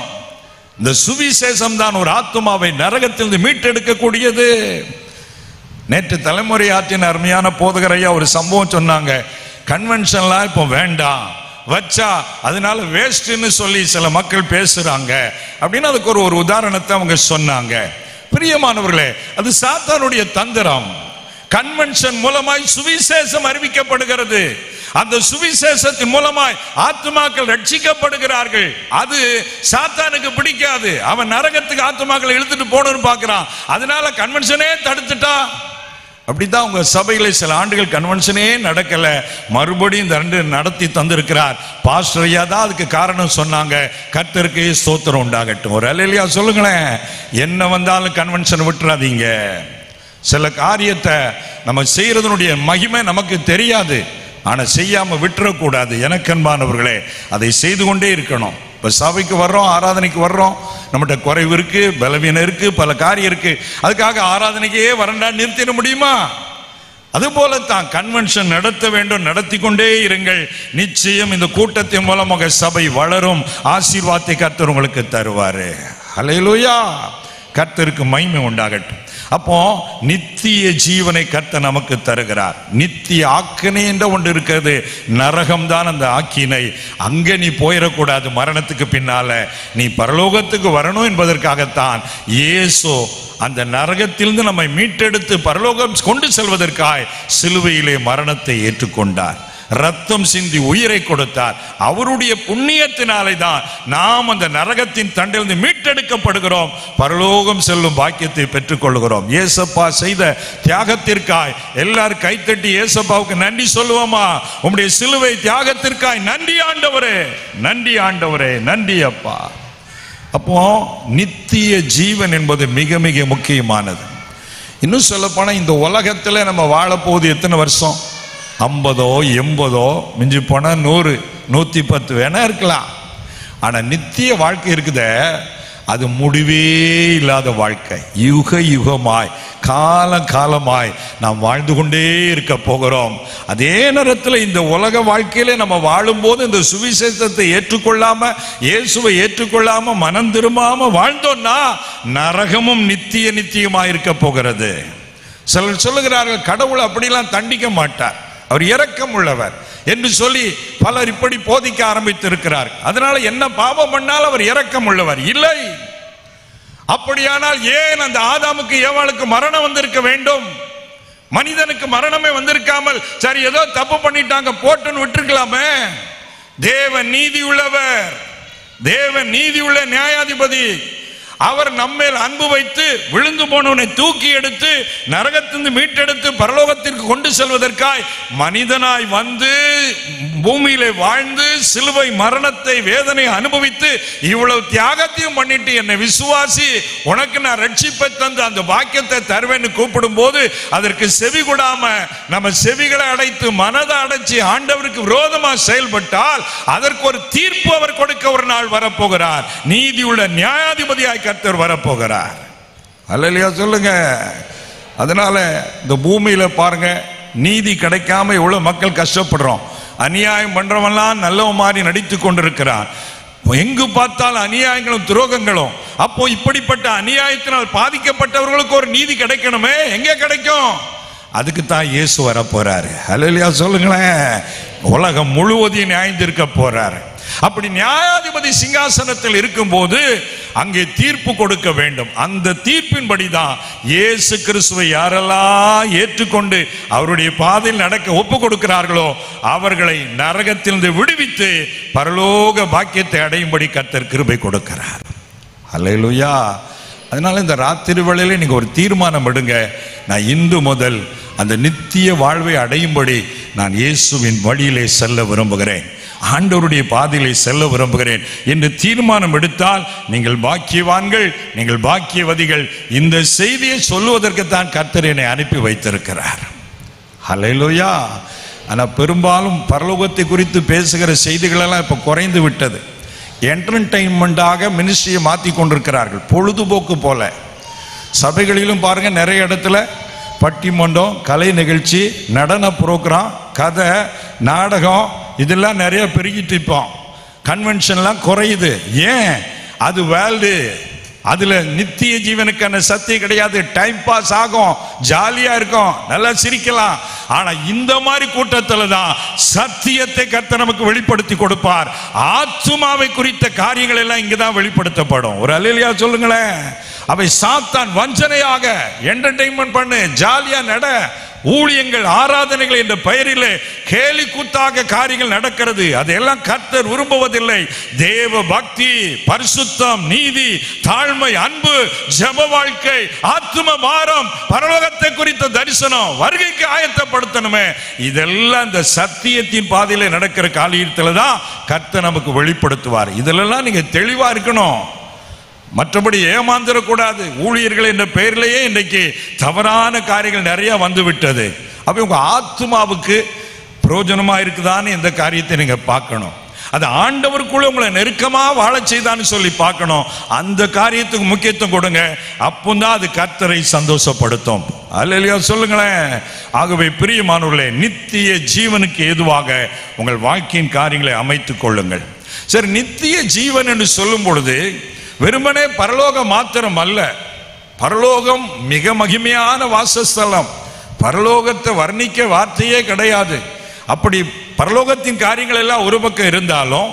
இந்த சுவிசேஷம் தான் ஒரு ஆத்மாவை நரகத்திலிருந்து மீட்டெடுக்கக்கூடியது. நேற்று தலைமுறை ஆற்றின அருமையான போதகர் ஐயா ஒரு சம்பவம் சொன்னாங்க. கன்வென்ஷன்லாம் இப்போ வேண்டாம், வச்சா அதனால வேஸ்ட்னு சொல்லி சில மக்கள் பேசுறாங்க அப்படின்னு அதுக்கு ஒரு உதாரணத்தை அவங்க சொன்னாங்க. பிரியமானவர்களே, அது சாத்தானுடைய தந்திரம். கன்வென்ஷன் மூலமாய் சுவிசேஷம் அறிவிக்கப்படுகிறது. அந்த சுவிசேஷத்தின் மூலமாய் ஆத்துமாக்கள் ரட்சிக்கப்படுகிறார்கள். அது சாத்தானுக்கு பிடிக்காது. அவன் நரகத்துக்கு ஆத்துமாக்களை இழுத்துட்டு போகணும்னு பார்க்கிறான். அதனால கன்வென்ஷனே தடுத்துட்டா. அப்படித்தான் உங்க சபையில சில ஆண்டுகள் கன்வென்ஷனே நடக்கல, மறுபடியும் இந்த 2 நடத்தி தந்திருக்கிறார். பாஸ்டர் ஐயா தான் அதுக்கு காரணம் சொன்னாங்க. கர்த்தருக்கு ஸ்தோத்திரம் உண்டாகட்டும். ஒரு அல்லேலூயா சொல்லுங்களேன். என்ன வந்தாலும் கன்வென்ஷன் விட்டுறாதீங்க. சில காரியத்தை நம்ம செய்யறதனுடைய மகிமை நமக்கு தெரியாது, ஆனா செய்யாம விட்டுறக்கூடாது. எனக்கு அன்பானவர்களே, அதை செய்து கொண்டே இருக்கணும். இப்போ சபைக்கு வர்றோம், ஆராதனைக்கு வர்றோம், நம்மகிட்ட குறைவு இருக்கு, பலவீனம் இருக்கு, பல காரியம் இருக்கு, அதுக்காக ஆராதனைக்கே வரண்டா நிறுத்திட முடியுமா? அதுபோலத்தான் கன்வென்ஷன் நடத்த வேண்டும், நடத்தி கொண்டே இருங்கள். நிச்சயம் இந்த கூட்டத்தின் மூலமாக சபை வளரும், ஆசீர்வாதத்தை கர்த்தர் உங்களுக்கு தருவாரு. ஹல்லேலூயா, கர்த்தருக்கு மகிமை உண்டாகட்டும். அப்போ நித்திய ஜீவனை கர்த்தர் நமக்கு தருகிறார். நித்திய ஆக்கினை என்ற ஒன்று இருக்கிறது, நரகம்தான் அந்த ஆக்கினை. அங்கே நீ போயிடக்கூடாது. மரணத்துக்கு பின்னால நீ பரலோகத்துக்கு வரணும் என்பதற்காகத்தான் இயேசு அந்த நரகத்திலிருந்து நம்மை மீட்டெடுத்து பரலோகம் கொண்டு செல்வதற்காய் சிலுவையிலே மரணத்தை ஏற்றுக்கொண்டார், ரத்தம் சிந்தி உயிரை கொடுத்தார். அவருடைய புண்ணியத்தினாலே தான் நாம் அந்த நரகத்தின் தண்டிலிருந்து மீட்டெடுக்கப்படுகிறோம், பரலோகம் செல்லும் பாக்கியத்தை பெற்றுக் கொள்கிறோம். ஏசப்பா செய்த தியாகத்திற்காய் எல்லாரும் கைத்தட்டி ஏசப்பாவுக்கு நன்றி சொல்லுவோமா? உம்முடைய சிலுவை தியாகத்திற்காய் நன்றி ஆண்டவரே, நன்றி ஆண்டவரே, நன்றி அப்பா. அப்போ நித்திய ஜீவன் என்பது மிக மிக முக்கியமானது. இன்னும் சொல்ல போனா இந்த உலகத்துல நம்ம வாழப்போகுது எத்தனை வருஷம்? 50, 80, மிஞ்சி போனா 100, 110 வேணா இருக்கலாம். ஆனா நித்திய வாழ்க்கை இருக்குதே, அது முடிவே இல்லாத வாழ்க்கை. யுக யுகமாய் காலம் காலமாய் நாம் வாழ்ந்து கொண்டே இருக்க போகிறோம். அதே நேரத்தில் இந்த உலக வாழ்க்கையில நம்ம வாழும்போது இந்த சுவிசேஷத்தை ஏற்றுக்கொள்ளாம, இயேசுவை ஏற்றுக்கொள்ளாம, மனம் திரும்பாம வாழ்ந்தோம்னா நரகமும் நித்திய நித்தியமாய் இருக்க போகிறது. சிலர் சொல்லுகிறார்கள் கடவுள் அப்படிலாம் தண்டிக்க மாட்டார், அவர் இரக்கம் உள்ளவர் என்று சொல்லி பலர் இப்படி போதிக்க ஆரம்பித்து இருக்கிறார். அதனால என்ன பாவம் பண்ணால் அவர் இரக்கம் உள்ளவர் இல்லை. அப்படியானால் ஏன் அந்த ஆதாமுக்கு ஏவாளுக்கு மரணம் வந்திருக்க வேண்டும்? மனிதனுக்கு மரணமே வந்திருக்காமல் சரி ஏதோ தப்பு பண்ணிட்டாங்க போட்டுன்னு விட்டுருக்கலாமே. தேவன் நீதி உள்ளவர், தேவன் நீதி உள்ள நியாயாதிபதி. அவர் நம்மேல் அன்பு வைத்து விழுந்து போனவனை தூக்கி எடுத்து நரகத்திலிருந்து மீட்டெடுத்து பரலோகத்திற்கு கொண்டு செல்வதற்காய் மனிதனாய் வந்து பூமியிலே வாழ்ந்து சிலுவை மரணத்தை வேதனை அனுபவித்து இவ்வளவு தியாகத்தையும் பண்ணிட்டு என்னை விசுவாசி, உனக்கு நான் ரட்சிப்பை தந்து அந்த பாக்கியத்தை தருவேன்னு கூப்பிடும் போது அதற்கு செவி கொடாம நம்ம செவிகளை அடைத்து மனதை அடைச்சி ஆண்டவருக்கு விரோதமாக செயல்பட்டால் அதற்கு ஒரு தீர்ப்பு அவர் கொடுக்க ஒரு நாள் வரப்போகிறார். நீதியுள்ள நியாயாதிபதியாய் கர்த்தர் வரப்போகிறார். அல்லேலூயா சொல்லுங்க. அதனால இந்த பூமியில பாருங்க, நீதி கிடைக்காம எவ்வளவு மக்கள் கஷ்டப்படுறோம். அநியாயம் பண்றவன்லாம் நல்லவன் மாதிரி நடித்து கொண்டிருக்கிறான். எங்கு பார்த்தாலும் அநியாயங்களும் துரோகங்களும். அப்போ இப்படிப்பட்ட அநியாயத்தினால் பாதிக்கப்பட்டவர்களுக்கு ஒரு நீதி கிடைக்கணுமே, எங்க கிடைக்கும்? அதுக்கு தான் இயேசு வர போறாரு. அல்லேலூயா சொல்லுங்களேன். உலகம் முழுவதையும் நியாயந்திருக்க போறாரு. அப்படி நியாயாதிபதி சிங்காசனத்தில் இருக்கும்போது அங்கே தீர்ப்பு கொடுக்க வேண்டும். அந்த தீர்ப்பின்படிதான் இயேசு கிறிஸ்துவை யாரெல்லாம் ஏற்றுக்கொண்டு அவருடைய பாதையில் நடக்க ஒப்பு கொடுக்கிறார்களோ அவர்களை நரகத்திலிருந்து விடுவித்து பரலோக பாக்கியத்தை அடையும்படி கர்த்தர் கிருபை கொடுக்கிறார். அல்லேலூயா. அதனால இந்த ராத்திரி வேளையில நீங்க ஒரு தீர்மானம் எடுங்க, நான் இன்று முதல் அந்த நித்திய வாழ்வை அடையும்படி நான் இயேசுவின் வழியிலே செல்ல விரும்புகிறேன், ஆண்டவருடைய பாதையிலே செல்ல விரும்புகிறேன் என்று தீர்மானம் எடுத்தால் நீங்கள் பாக்கியவான்கள், நீங்கள் பாக்கியவதிகள். இந்த செய்தியை சொல்லுவதற்கு தான் கர்த்தர் என்னை அனுப்பி வைத்திருக்கிறார். ஹல்லேலூயா. ஆனால் பெரும்பாலும் பரலோகத்தை குறித்து பேசுகிற செய்திகளெல்லாம் இப்போ குறைந்து விட்டது. என்டர்டைன்மெண்ட்டாக மினிஸ்ட்ரியை மாற்றி கொண்டிருக்கிறார்கள், பொழுதுபோக்கு போல. சபைகளிலும் பாருங்க, நிறைய இடத்துல பட்டிமன்றம், கலை நிகழ்ச்சி, நடன புரோகிராம், கதை, நாடகம் இதெல்லாம் நிறைய பெருகிட்டு இருப்போம். கன்வென்ஷன்லாம் குறையுது. ஏன்? அது வேல்டு, அதுல நித்திய ஜீவனுக்கான சத்தியம் கிடையாது. டைம் பாஸ் ஆகும், ஜாலியா இருக்கும், நல்லா சிரிக்கலாம். ஆனா இந்த மாதிரி கூட்டத்துல தான் சத்தியத்தை கர்த்தர் நமக்கு வெளிப்படுத்தி கொடுப்பார். ஆத்துமாவை குறித்த காரியங்கள் எல்லாம் இங்கதான் வெளிப்படுத்தப்படும். ஒரு அல்லேலூயா சொல்லுங்களேன். அவை சாத்தான் வஞ்சனையாக என்டர்டெயின்மெண்ட் பண்ணு, ஜாலியா நட, ஊழியங்கள், ஆராதனைகள் என்ற பெயரிலே கேலி கூத்தாக காரியங்கள் நடக்கிறது. அதெல்லாம் கர்த்தர் விரும்புவதில்லை. தேவ பக்தி, பரிசுத்தம், நீதி, தாழ்மை, அன்பு, ஜெப வாழ்க்கை, ஆத்தும பாரம், பரலோகத்தை குறித்த தரிசனம், வருகைக்கு ஆயத்தப்படுத்தணுமே, இதெல்லாம் இந்த சத்தியத்தின் பாதையிலே நடக்கிற காரியத்துல தான் கர்த்தர் நமக்கு வெளிப்படுத்துவார். இதெல்லாம் நீங்க தெளிவா இருக்கணும். மற்றபடி ஏமாந்துடக்கூடாது. ஊழியர்கள் என்ற பெயரிலேயே இன்றைக்கு தவறான காரியங்கள் நிறைய வந்து விட்டது. அப்ப உங்க ஆத்மாவுக்கு பிரயோஜனமா இருக்குதான்னு இந்த காரியத்தை நீங்க பார்க்கணும். அது ஆண்டவருக்குள்ள உங்களை நெருக்கமா வாழ செய்தான்னு சொல்லி பார்க்கணும். அந்த காரியத்துக்கு முக்கியத்துவம் கொடுங்க. அப்போதான் அது கர்த்தரை சந்தோஷப்படுத்தும். அல்லேலூயா சொல்லுங்களேன். ஆகவே பிரியமானவர்களே, நித்திய ஜீவனுக்கு ஏதுவாக உங்கள் வாழ்க்கையின் காரியங்களை அமைத்துக் கொள்ளுங்கள். சரி, நித்திய ஜீவன் என்று சொல்லும் பொழுது வெறுமனே பரலோகம் மாத்திரம் அல்ல. பரலோகம் மிக மகிமையான வாசஸ்தலம். பரலோகத்தை வர்ணிக்க வார்த்தையே கிடையாது. அப்படி பரலோகத்தின் காரியங்கள் எல்லாம் ஒரு பக்கம் இருந்தாலும்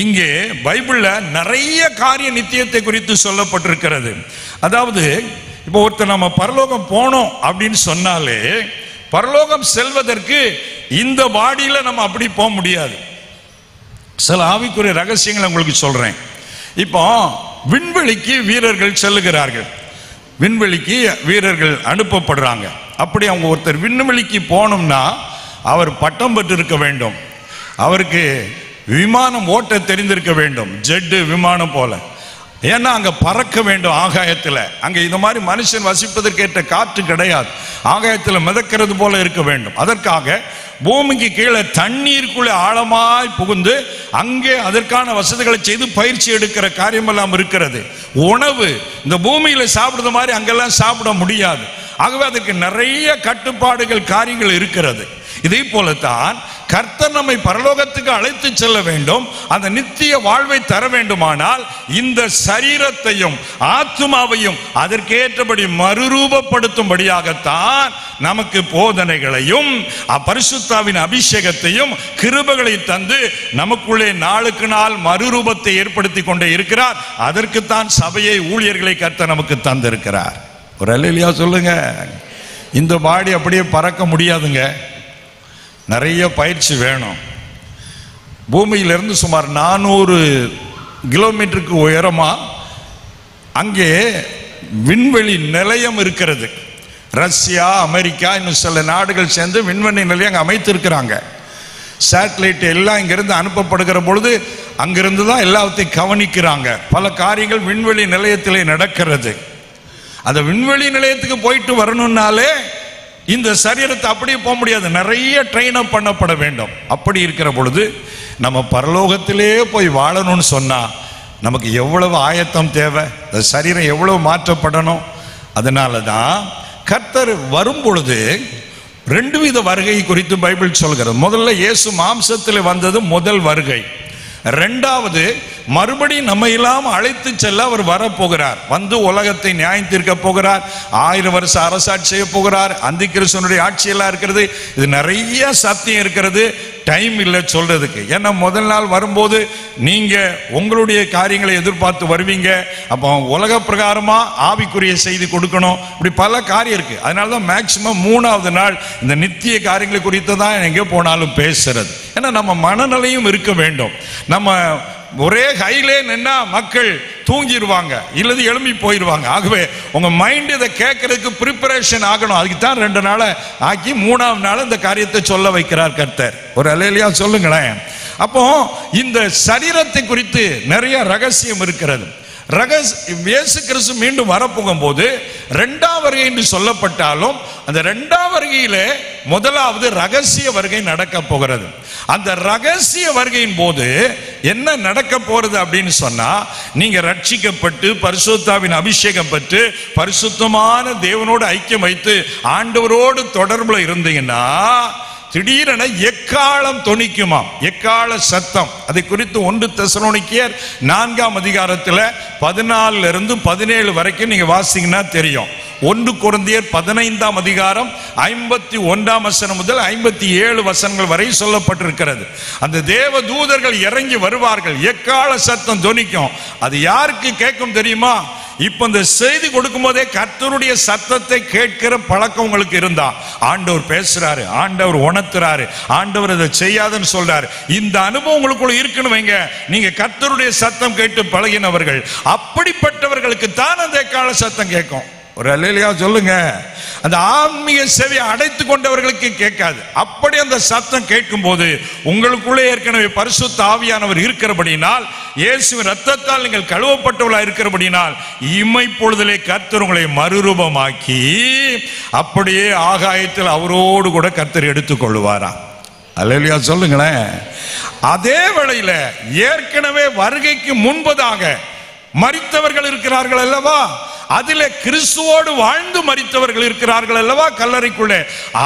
இங்கே பைபிள்ல நிறைய காரிய நித்தியத்தை குறித்து சொல்லப்பட்டிருக்கிறது. அதாவது இப்போ ஒருத்தர் நம்ம பரலோகம் போனோம் அப்படின்னு சொன்னாலே, பரலோகம் செல்வதற்கு இந்த பாடியில நம்ம அப்படி போக முடியாது. சில ஆவிக்குரிய ரகசியங்களை உங்களுக்கு சொல்றேன். இப்போ விண்வெளிக்கு வீரர்கள் செல்லுகிறார்கள், விண்வெளிக்கு வீரர்கள் அனுப்பப்படுறாங்க. அப்படி அவங்க ஒருத்தர் விண்வெளிக்கு போனோம்னா அவர் பட்டம் பெற்று இருக்க வேண்டும், அவருக்கு விமானம் ஓட்ட தெரிந்திருக்க வேண்டும், ஜெட்டு விமானம் போல. ஏன்னா அங்க பறக்க வேண்டும் ஆகாயத்தில். அங்க இந்த மாதிரி மனுஷன் வசிப்பதற்கேற்ற காற்று கிடையாது. ஆகாயத்தில் மிதக்கிறது போல இருக்க வேண்டும். அதற்காக பூமிக்கு கீழே தண்ணீருக்குள்ளே ஆழமாய் புகுந்து அங்கே அதற்கான வசதிகளை செய்து பயிற்சி எடுக்கிற காரியம் எல்லாம் இருக்கிறது. உணவு இந்த பூமியில சாப்பிடுற மாதிரி அங்கெல்லாம் சாப்பிட முடியாது. ஆகவே அதற்கு நிறைய கட்டுப்பாடுகள் காரியங்கள் இருக்கிறது. இதே போலத்தான் கர்த்தர் நம்மை பரலோகத்துக்கு அழைத்து செல்ல வேண்டும். அந்த நித்திய வாழ்வை தர வேண்டுமானால் இந்த சரீரத்தையும் ஆத்துமாவையும் அதற்கேற்றபடி மறுரூபப்படுத்தும்படியாகத்தான் நமக்கு போதனைகளையும் பரிசுத்தாவின் அபிஷேகத்தையும் கிருபைகளை தந்து நமக்குள்ளே நாளுக்கு நாள் மறுரூபத்தை ஏற்படுத்தி கொண்டே இருக்கிறார். அதற்குத்தான் சபையை, ஊழியர்களை கர்த்தர் நமக்கு தந்திருக்கிறார். ஒரு அல்லேலூயா சொல்லுங்க. இந்த பாடி அப்படியே பறக்க முடியாதுங்க, நிறைய பயிற்சி வேணும். பூமியிலிருந்து சுமார் 400 கிலோமீட்டருக்கு உயரமா அங்கே விண்வெளி நிலையம் இருக்கிறது. ரஷ்யா, அமெரிக்கா, இன்னும் சில நாடுகள் சேர்ந்து விண்வெளி நிலையம் அங்கே அமைத்திருக்கிறாங்க. சேட்டலைட் எல்லாம் இங்கிருந்து அனுப்பப்படுகிற பொழுது அங்கிருந்து தான் எல்லாத்தையும் கவனிக்கிறாங்க. பல காரியங்கள் விண்வெளி நிலையத்திலே நடக்கிறது. அந்த விண்வெளி நிலையத்துக்கு போயிட்டு வரணும்னாலே இந்த சரீரத்தை அப்படியே போக முடியாது, நிறைய ட்ரெயின் அப் பண்ணப்பட வேண்டும். அப்படி இருக்கிற பொழுது நம்ம பரலோகத்திலே போய் வாழணும்னு சொன்னா நமக்கு எவ்வளவு ஆயத்தம் தேவை, இந்த சரீரம் எவ்வளவு மாற்றப்படணும். அதனால தான் கர்த்தர் வரும் பொழுது 2 வித வருகை குறித்து பைபிள் சொல்கிறது. முதல்ல இயேசு மாம்சத்தில் வந்தது முதல் வருகை. 2வது மறுபடியும் நம்ம இல்லாம அழைத்து செல்ல அவர் வரப்போகிறார். வந்து உலகத்தை நியாயம் தீர்க்க போகிறார். 1000 வருஷம் அரசாட்சி செய்ய போகிறார். அந்திகிறிஸ்துவினுடைய ஆட்சியெல்லாம் இருக்கிறது. இது நிறைய சத்தியம் இருக்கிறது, டைம் இல்லை சொல்றதுக்கு. ஏன்னா முதல் நாள் வரும்போது நீங்க உங்களுடைய காரியங்களை எதிர்பார்த்து வருவீங்க. அப்போ உலக பிரகாரமா ஆவிக்குரிய செய்தி கொடுக்கணும். இப்படி பல காரியம் இருக்கு. அதனாலதான் மேக்சிமம் 3வது நாள் இந்த நித்திய காரியங்களை குறித்து தான் எங்கே போனாலும் பேசுறது. ஏன்னா நம்ம மனநிலையும் இருக்க வேண்டும். நம்ம ஒரே ஹைலே நின்னா மக்கள் தூங்கிடுவாங்க, இல்லது எழும்பி போயிடுவாங்க. ஆகவே உங்க மைண்ட் இதை கேட்கறதுக்கு ப்ரிப்பரேஷன் ஆகணும். அதுக்கு தான் 2 நாளை ஆக்கி 3வது நாள் இந்த காரியத்தை சொல்ல வைக்கிறார் கர்த்தர். ஒரு அல்லேலூயா சொல்லுங்களேன். அப்போ இந்த சரீரத்தை குறித்து நிறைய ரகசியம் இருக்கிறது. இயேசு கிறிஸ்து மீண்டும் வரப்போகும் போது 2வது வருகை என்று சொல்லப்பட்டாலும் அந்த 2வது வருகையிலே முதலாவது ரகசிய வருகை நடக்க போகிறது. அந்த ரகசிய வருகையின் போது என்ன நடக்க போறது அப்படின்னு சொன்னா, நீங்க ரட்சிக்கப்பட்டு பரிசுத்தாவின் அபிஷேகம் பெற்று பரிசுத்தமான தேவனோடு ஐக்கியம் வைத்து ஆண்டவரோடு தொடர்புல இருந்தீங்கன்னா திடீரென எக்காலம் தொனிக்குமாம், எக்கால சத்தம். அதை குறித்து 1 தெசலோனிக்கேயர் 4ஆம் அதிகாரத்தில் 14 to 17 வரைக்கும் நீங்க வாசிங்கன்னா தெரியும். 1 கொரிந்தியர் 15ஆம் அதிகாரம் 51ஆம் வசனம் முதல் 57 வசனங்கள் வரை சொல்லப்பட்டிருக்கிறது. அந்த தேவ தூதர்கள் இறங்கி வருவார்கள், எக்கால சத்தம் தொனிக்கும். அது யாருக்கு கேட்கும் தெரியுமா? இப்ப இந்த செய்தி கொடுக்கும் போதே கர்த்தருடைய சத்தத்தை கேட்கிற பழக்கம் உங்களுக்கு இருந்தா, ஆண்டவர் பேசுறாரு, ஆண்டவர் உணர்த்துறாரு, ஆண்டவர் இதை செய்யாதுன்னு சொல்றாரு, இந்த அனுபவம் உங்களுக்குள்ள இருக்குன்னு வைங்க. நீங்க கர்த்தருடைய சத்தம் கேட்டு பழகினவர்கள், அப்படிப்பட்டவர்களுக்கு தான் அந்த எக்கால சத்தம் கேட்கும். ஒரு அல்லேலூயா சொல்லுங்க. அந்த ஆன்மீக சேவையை அடைத்து கொண்டவர்களுக்கு கேட்காது. அப்படி அந்த சத்தம் கேட்கும் போது உங்களுக்குள்ளே ஏற்கனவே பரிசுத்த ஆவியானவர் இருக்கிறபடினால், இயேசுவின் ரத்தத்தால் நீங்கள் கழுவப்பட்டவர்களாக இருக்கிறபடினால், இமைப்பொழுதிலே கர்த்தர் உங்களை மறுரூபமாக்கி அப்படியே ஆகாயத்தில் அவரோடு கூட கர்த்தர் எடுத்துக் கொள்வாரா. அல்லேலூயா சொல்லுங்களேன். அதே வேளையில ஏற்கனவே வருகைக்கு முன்பதாக மரித்தவர்கள் இருக்கிறார்கள் அல்லவா, அதிலே கிறிஸ்துவோடு வாழ்ந்து மரித்தவர்கள் இருக்கிறார்கள் அல்லவா கல்லறைக்குள்ளே,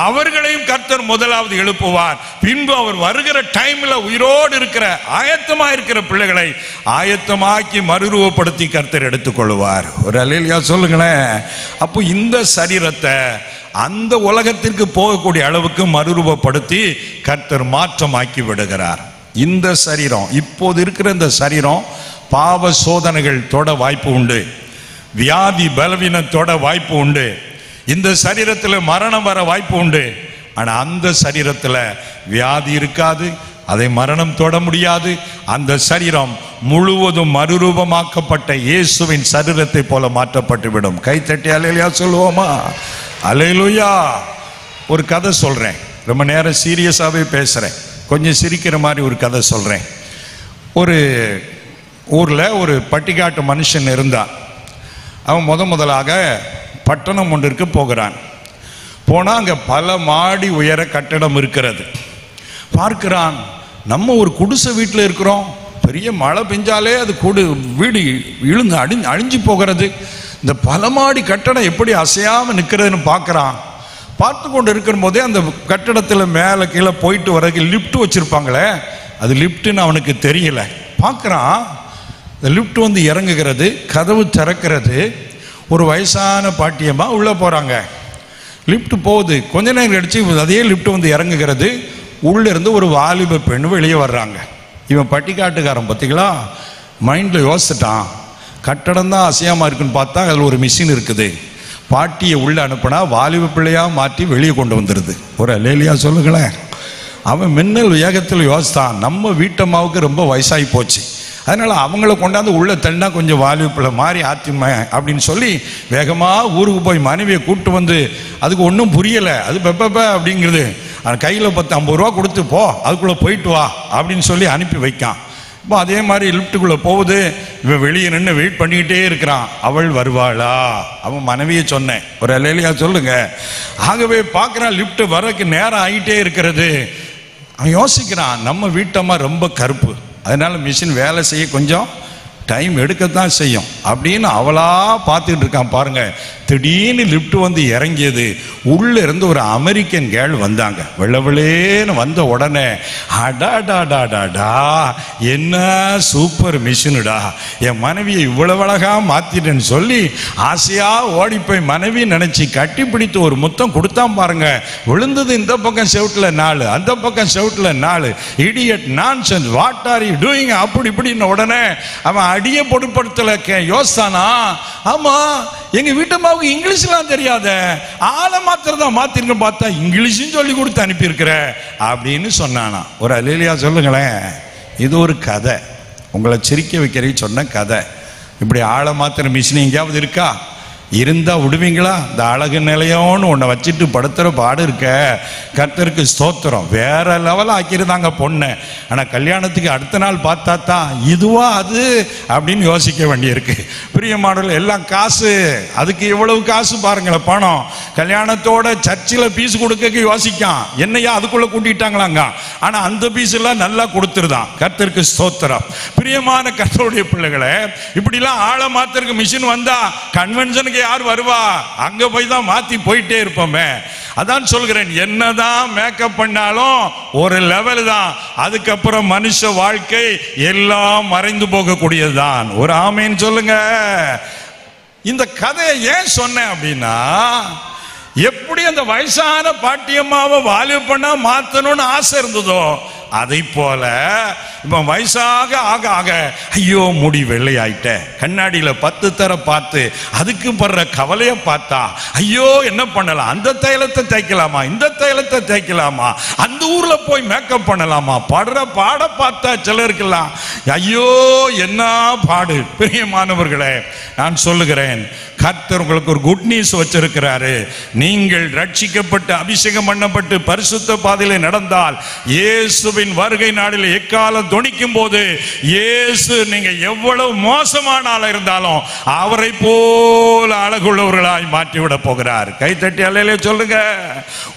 அவர்களையும் கர்த்தர் முதலாவது எழுப்புவார். பின்பு அவர் வருகிற டைம்ல உயிரோடு இருக்கிற ஆயத்தமா இருக்கிற பிள்ளைகளை ஆயத்தமாக்கி மறுரூபப்படுத்தி கர்த்தர் எடுத்துக்கொள்வார். ஒரு அல்லேலூயா சொல்லுங்களேன். அப்போ இந்த சரீரத்தை அந்த உலகத்திற்கு போகக்கூடிய அளவுக்கு மறுரூபப்படுத்தி கர்த்தர் மாற்றமாக்கி விடுகிறார். இந்த சரீரம், இப்போது இருக்கிற இந்த சரீரம் பாவ சோதனைகள் தொட வாய்ப்பு உண்டு, வியாதி பலவீனத்தோட வாய்ப்பு உண்டு, இந்த சரீரத்தில் மரணம் வர வாய்ப்பு உண்டு. ஆனா அந்த சரீரத்தில் வியாதி இருக்காது, அதை மரணம் தொட முடியாது. அந்த சரீரம் முழுவதும் மறுரூபமாக்கப்பட்ட இயேசுவின் சரீரத்தை போல மாற்றப்பட்டு விடும். கைத்தட்டி அல்லேலூயா சொல்லுவோமா? அல்லேலூயா. ஒரு கதை சொல்றேன், ரொம்ப நேரம் சீரியஸாவே பேசுறேன், கொஞ்சம் சிரிக்கிற மாதிரி ஒரு கதை சொல்றேன். ஒரு ஊர்ல ஒரு பட்டிக்காட்டு மனுஷன் இருந்தான். அவன் முதலாக பட்டணம் ஒன்றிற்கு போகிறான். போனால் அங்கே பல மாடி உயர கட்டடம் இருக்கிறது. பார்க்கிறான், நம்ம ஒரு குடிசை வீட்டில் இருக்கிறோம், பெரிய மழை பெஞ்சாலே அது வீடு விழுந்து அழிஞ்சு போகிறது. இந்த பல மாடி கட்டடம் எப்படி அசையாமல் நிற்கிறதுன்னு பார்க்குறான். பார்த்து கொண்டு இருக்கிற போதே அந்த கட்டடத்தில் மேலே கீழே போயிட்டு வரக்கு லிஃப்ட் வச்சுருப்பாங்களே, அது லிஃப்ட்டுன்னு அவனுக்கு தெரியல. பார்க்குறான், இந்த லிஃப்ட் வந்து இறங்குகிறது, கதவு திறக்கிறது, ஒரு வயசான பாட்டியம்மா உள்ளே போகிறாங்க. லிஃப்ட் போகுது, கொஞ்ச நேரம் கழிச்சு அதே லிஃப்ட் வந்து இறங்குகிறது, உள்ளேருந்து ஒரு வாலிப பெண் வெளியே வர்றாங்க. இவன் பட்டிக்காட்டுக்காரன் பார்த்தீங்களா, மைண்டில் யோசிச்சிட்டான், கட்டடம் தான் அசையாமல் இருக்குன்னு பார்த்தா அதில் ஒரு மிஷின் இருக்குது, பாட்டியை உள்ளே அனுப்புனா வாலிப பிள்ளையாக மாற்றி வெளியே கொண்டு வந்துடுது. ஒரு அல்லேலூயா சொல்லுங்களேன். அவன் மின்னல் வேகத்தில் யோசித்தான், நம்ம வீட்டம்மாவுக்கு ரொம்ப வயசாகி போச்சு, அதனால் அவங்கள கொண்டாந்து உள்ளே தள்ளினா கொஞ்சம் வாலிபில் மாறி ஆத்திமை அப்படின்னு சொல்லி வேகமாக ஊருக்கு போய் மனைவியை கூப்பிட்டு வந்து, அதுக்கு ஒன்றும் புரியலை, அது பெப்ப அப்படிங்கிறது, கையில் 10-50 ரூபா கொடுத்து போ, அதுக்குள்ளே போயிட்டு வா அப்படின்னு சொல்லி அனுப்பி வைக்கான். இப்போ அதே மாதிரி லிஃப்ட்டுக்குள்ளே போகுது, இவன் வெளியே நின்று வெயிட் பண்ணிக்கிட்டே இருக்கிறான், அவள் வருவாளா? அவன் மனைவியை சொன்னேன். ஒரு அல்லேலூயா சொல்லுங்க. ஆகவே பார்க்குறான், லிஃப்ட் வரக்கு நேரம் ஆகிட்டே இருக்கிறது. அவன் யோசிக்கிறான், நம்ம வீட்டம்மா ரொம்ப கருப்பு, அதனால மிஷின் வேலை செய்ய கொஞ்சம் டைம் எடுக்கத்தான் செய்யும் அப்படின்னு அவளா பார்த்துக்கிட்டு இருக்கான். பாருங்க, திடீர்னு லிஃப்ட் வந்து இறங்கியது, உள்ள இருந்து ஒரு அமெரிக்கன் கேர்ள் வந்தாங்க. வெள்ளவெளேன்னு வந்த உடனே, அடாடாடாடாடா என்ன சூப்பர் மிஷினுடா, என் மனைவியை இவ்வளவு அழகா மாத்திட்டேன்னு சொல்லி ஆசையா ஓடி போய் மனைவி நினைச்சு கட்டி பிடித்து ஒரு முத்தம் கொடுத்தான். பாருங்க, விழுந்தது இந்த பக்கம் செவுட்டில் 4, அந்த பக்கம் செவுட்டில் 4. Idiot nonsense, what are you doing அப்படி இப்படின்னு உடனே அவன் அடிய பொருட்படுத்தல யோசித்தானா, ஆமா எங்க வீட்டம்மாவுக்கு இங்கிலீஷ்லாம் தெரியாத, ஆளை மாத்திரதான் மாத்திருக்க பார்த்தா இங்கிலீஷும் சொல்லி கொடுத்து அனுப்பியிருக்கிற அப்படின்னு சொன்னானா. ஒரு அல்லேலூயா சொல்லுங்களேன். இது ஒரு கதை, உங்களை சிரிக்க வைக்கிறேன்னு சொன்ன கதை. இப்படி ஆளை மாத்திர மிஷின் எங்கேயாவது இருக்கா? இருந்தா விடுவீங்களா? இந்த அழகு நிலையோன்னு உன்னை வச்சுட்டு படுத்துற பாடு இருக்க. கர்த்தருக்கு ஸ்தோத்திரம், வேற லெவலில் ஆக்கியிருந்தாங்க பொண்ணு. ஆனால் கல்யாணத்துக்கு அடுத்த நாள் பார்த்தா தான் இதுவா அது அப்படின்னு யோசிக்க வேண்டியிருக்கு. பிரியமானவர்கள், எல்லாம் காசு, அதுக்கு எவ்வளவு காசு பாருங்களேன், பணம். கல்யாணத்தோட சர்ச்சில் பீஸ் கொடுக்க யோசிக்கான், என்னையா அதுக்குள்ள கூட்டிட்டாங்களாங்க, ஆனால் அந்த பீஸ் எல்லாம் நல்லா கொடுத்துருதான். கர்த்தருக்கு ஸ்தோத்திரம். பிரியமான கர்த்தருடைய பிள்ளைகளை, இப்படிலாம் ஆளை மாத்திரக்கு மிஷின் வந்தா கன்வென்ஷனுக்கு யார் வருவா? அங்க போய் தான் மாத்தி போயிட்டே இருப்போமே. அதான் சொல்கிறேன், என்னதான் மேக்கப் பண்ணாலும் ஒரு லெவல் தான், அதுக்கப்புறம் மனுஷ வாழ்க்கை எல்லாம் மறைந்து போகக்கூடியதுதான். ஒரு ஆமேன்னு சொல்லுங்க. இந்த கதையை ஏன் சொன்னேன் அப்படின்னா, எப்படி அந்த வயசான பாட்டியம்மாவை வாலிபனா மாத்தணும்னு ஆசை இருந்ததோ, அதை போல இப்ப வயசாக ஆக ஆக ஐயோ முடி வெள்ளையாயிட்ட, கண்ணாடியில 10 தர பார்த்து அதுக்கு படுற கவலைய பார்த்தா ஐயோ என்ன பண்ணலாம், அந்த தைலத்தை தேய்க்கலாமா, இந்த தைலத்தை தேய்க்கலாமா, அந்த ஊர்ல போய் மேக்கப் பண்ணலாமா, படுற பாட பார்த்தா சிலருக்கெல்லாம் ஐயோ என்ன பாடு. பிரியமானவர்களே, நான் சொல்லுகிறேன், கர்த்தர் உங்களுக்கு ஒரு குட் நியூஸ் வச்சிருக்கிறாரு. நீங்கள் ரட்சிக்கப்பட்டு அபிஷேகம் பண்ணப்பட்டு பரிசுத்த பாதையிலே நடந்தால் இயேசுவின் வருகை நாளில் எக்காலம் தொனிக்கும் போது இயேசு நீங்க எவ்வளவு மோசமான ஆளா இருந்தாலும் அவரை போல அழகுள்ளவர்களாய் மாற்றிவிட போகிறார். கைத்தட்டி அல்லேலூயா சொல்லுங்க.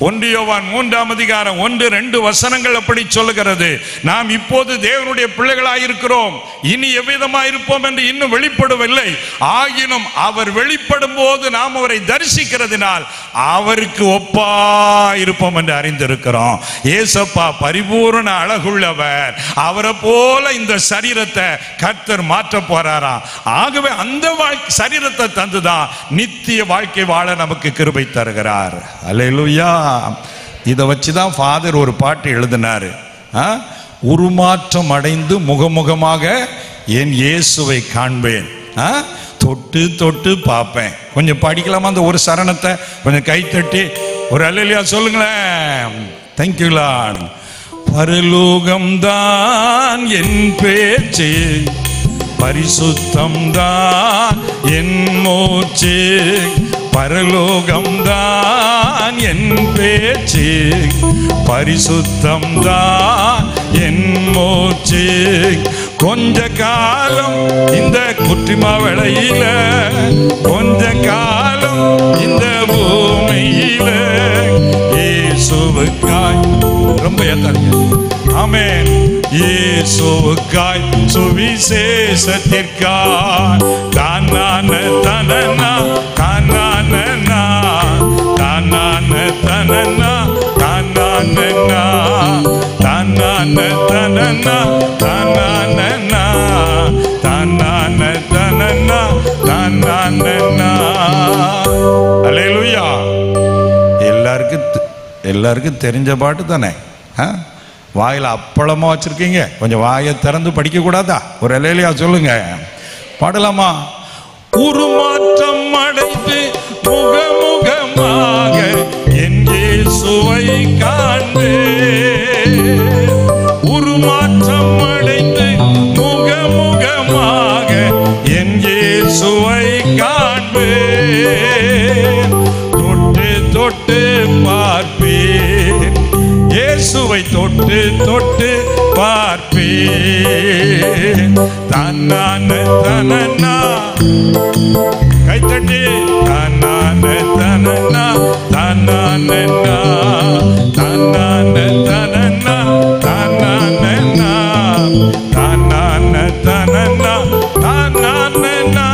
1 யோவான் 3ஆம் அதிகாரம் 1-2 வசனங்கள் அப்படி சொல்லுகிறது. நாம் இப்போது தேவனுடைய பிள்ளைகளாய் இருக்கிறோம், இனி எவ்விதமாய் இருப்போம் என்று இன்னும் வெளிப்படவில்லை. ஆகினும் அவர் வெளிப்படும் போது நாம் அவரை தரிசிக்கிறதினால் அவருக்கு ஒப்பா இருப்போம் என்று அறிந்திருக்கிறோம். ஏசப்பா பரிபூரண அழகுள்ளவர். அவரை போல இந்த சரீரத்தை கர்த்தர் மாற்ற போறாராம். ஆகவே அந்த சரீரத்தை தந்துதான் நித்திய வாழ்க்கை வாழ நமக்கு கிருபை தருகிறார். அல்லேலூயா. இதை வச்சுதான் ஃபாதர் ஒரு பாட்டு எழுதினாரு. உருமாற்றம் அடைந்து முகமுகமாக என் இயேசுவை காண்பேன், தொட்டு தொட்டு பார்ப்பேன். கொஞ்சம் படிக்கலாமா அந்த ஒரு சரணத்தை? கொஞ்சம் கை தட்டி ஒரு அல்லேலூயா சொல்லுங்களேன். Thank you Lord. பரலோகம்தான் என் பேச்சு, பரிசுத்தம்தான் என் மூச்சு. பரலோகம்தான் என் பேச்சு, பரிசுத்தம்தான் என் மூச்சு. கொஞ்ச காலம் இந்த குற்றிமா வேளையில, கொஞ்ச காலம் இந்த பூமியில இயேசுவுக்காய் ரொம்ப ஏத்தாதீங்க. ஆமென். இயேசுவுக்காய் சுவிசேஷத்திற்காய் தானான தனனா தானானா தானான தனனா தானானா தானான தனனா தானானா தானான தனனா தானானா. அல்லேலூயா. எல்லாருக்கும் தெரிஞ்ச பாட்டு தானே. வாயில அப்பளமா வச்சிருக்கீங்க, கொஞ்சம் வாயை திறந்து படிக்க கூடாதா? ஒரு அல்லேலூயா சொல்லுங்க. பாடலாமா? உருமாற்றம் அடைந்து முகமுகமாக என் இயேசுவை காண்பேன். உருமாற்றம் அடைந்து முகமுகமாக என் இயேசுவை காண்பேன். தொட்டு தொட்டு பார்ப்பேன், இயேசுவை தொட்டு தொட்டு பார்ப்பேன். தன்னான தனனா கைத்தட்டி தன்னான தனனா தன்னானா தன்னான தனனா தன்னானா தன்னான தனனா தன்னானா.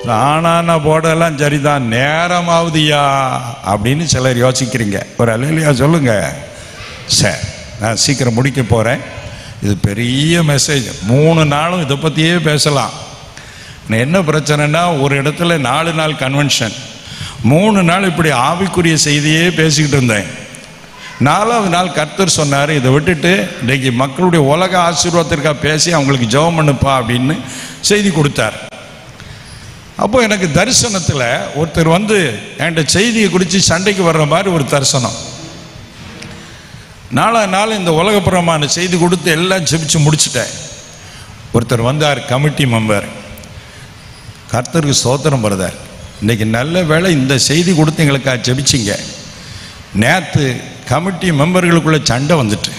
தானான போடலாம் சரிதான், நேரமாவதுயா அப்படின்னு சிலர் யோசிக்கிறீங்க. ஒரு அல்லேலூயா சொல்லுங்க. சரி, நான் சீக்கிரம் முடிக்க போகிறேன். இது பெரிய மெசேஜ், 3 நாளும் இதை பற்றியே பேசலாம். என்ன பிரச்சனைனா, ஒரு இடத்துல 4 நாள் கன்வென்ஷன், 3 நாள் இப்படி ஆவிக்குரிய செய்தியே பேசிக்கிட்டு இருந்தேன். 4ஆவது நாள் கர்த்தர் சொன்னார், இதை விட்டுட்டு இன்றைக்கி மக்களுடைய உலக ஆசீர்வாதத்திற்காக பேசி அவங்களுக்கு ஜெபம் பண்ணுப்பா அப்படின்னு செய்தி கொடுத்தார். அப்போ எனக்கு தரிசனத்தில் ஒருத்தர் வந்து என்கிட்ட செய்தியை குறித்து சண்டைக்கு வர்ற மாதிரி ஒரு தரிசனம். 4ஆவது நாள் இந்த உலகப்புறமான செய்தி கொடுத்து எல்லாம் ஜெபிச்சு முடிச்சுட்டேன். ஒருத்தர் வந்தார், கமிட்டி மெம்பர். கர்த்தருக்கு ஸ்தோத்திரம் வருதார், இன்றைக்கி நல்ல வேளை இந்த செய்தி கொடுத்து எங்களுக்காக ஜெபிச்சிங்க. நேற்று கமிட்டி மெம்பர்களுக்குள்ளே சண்டை வந்துட்டு.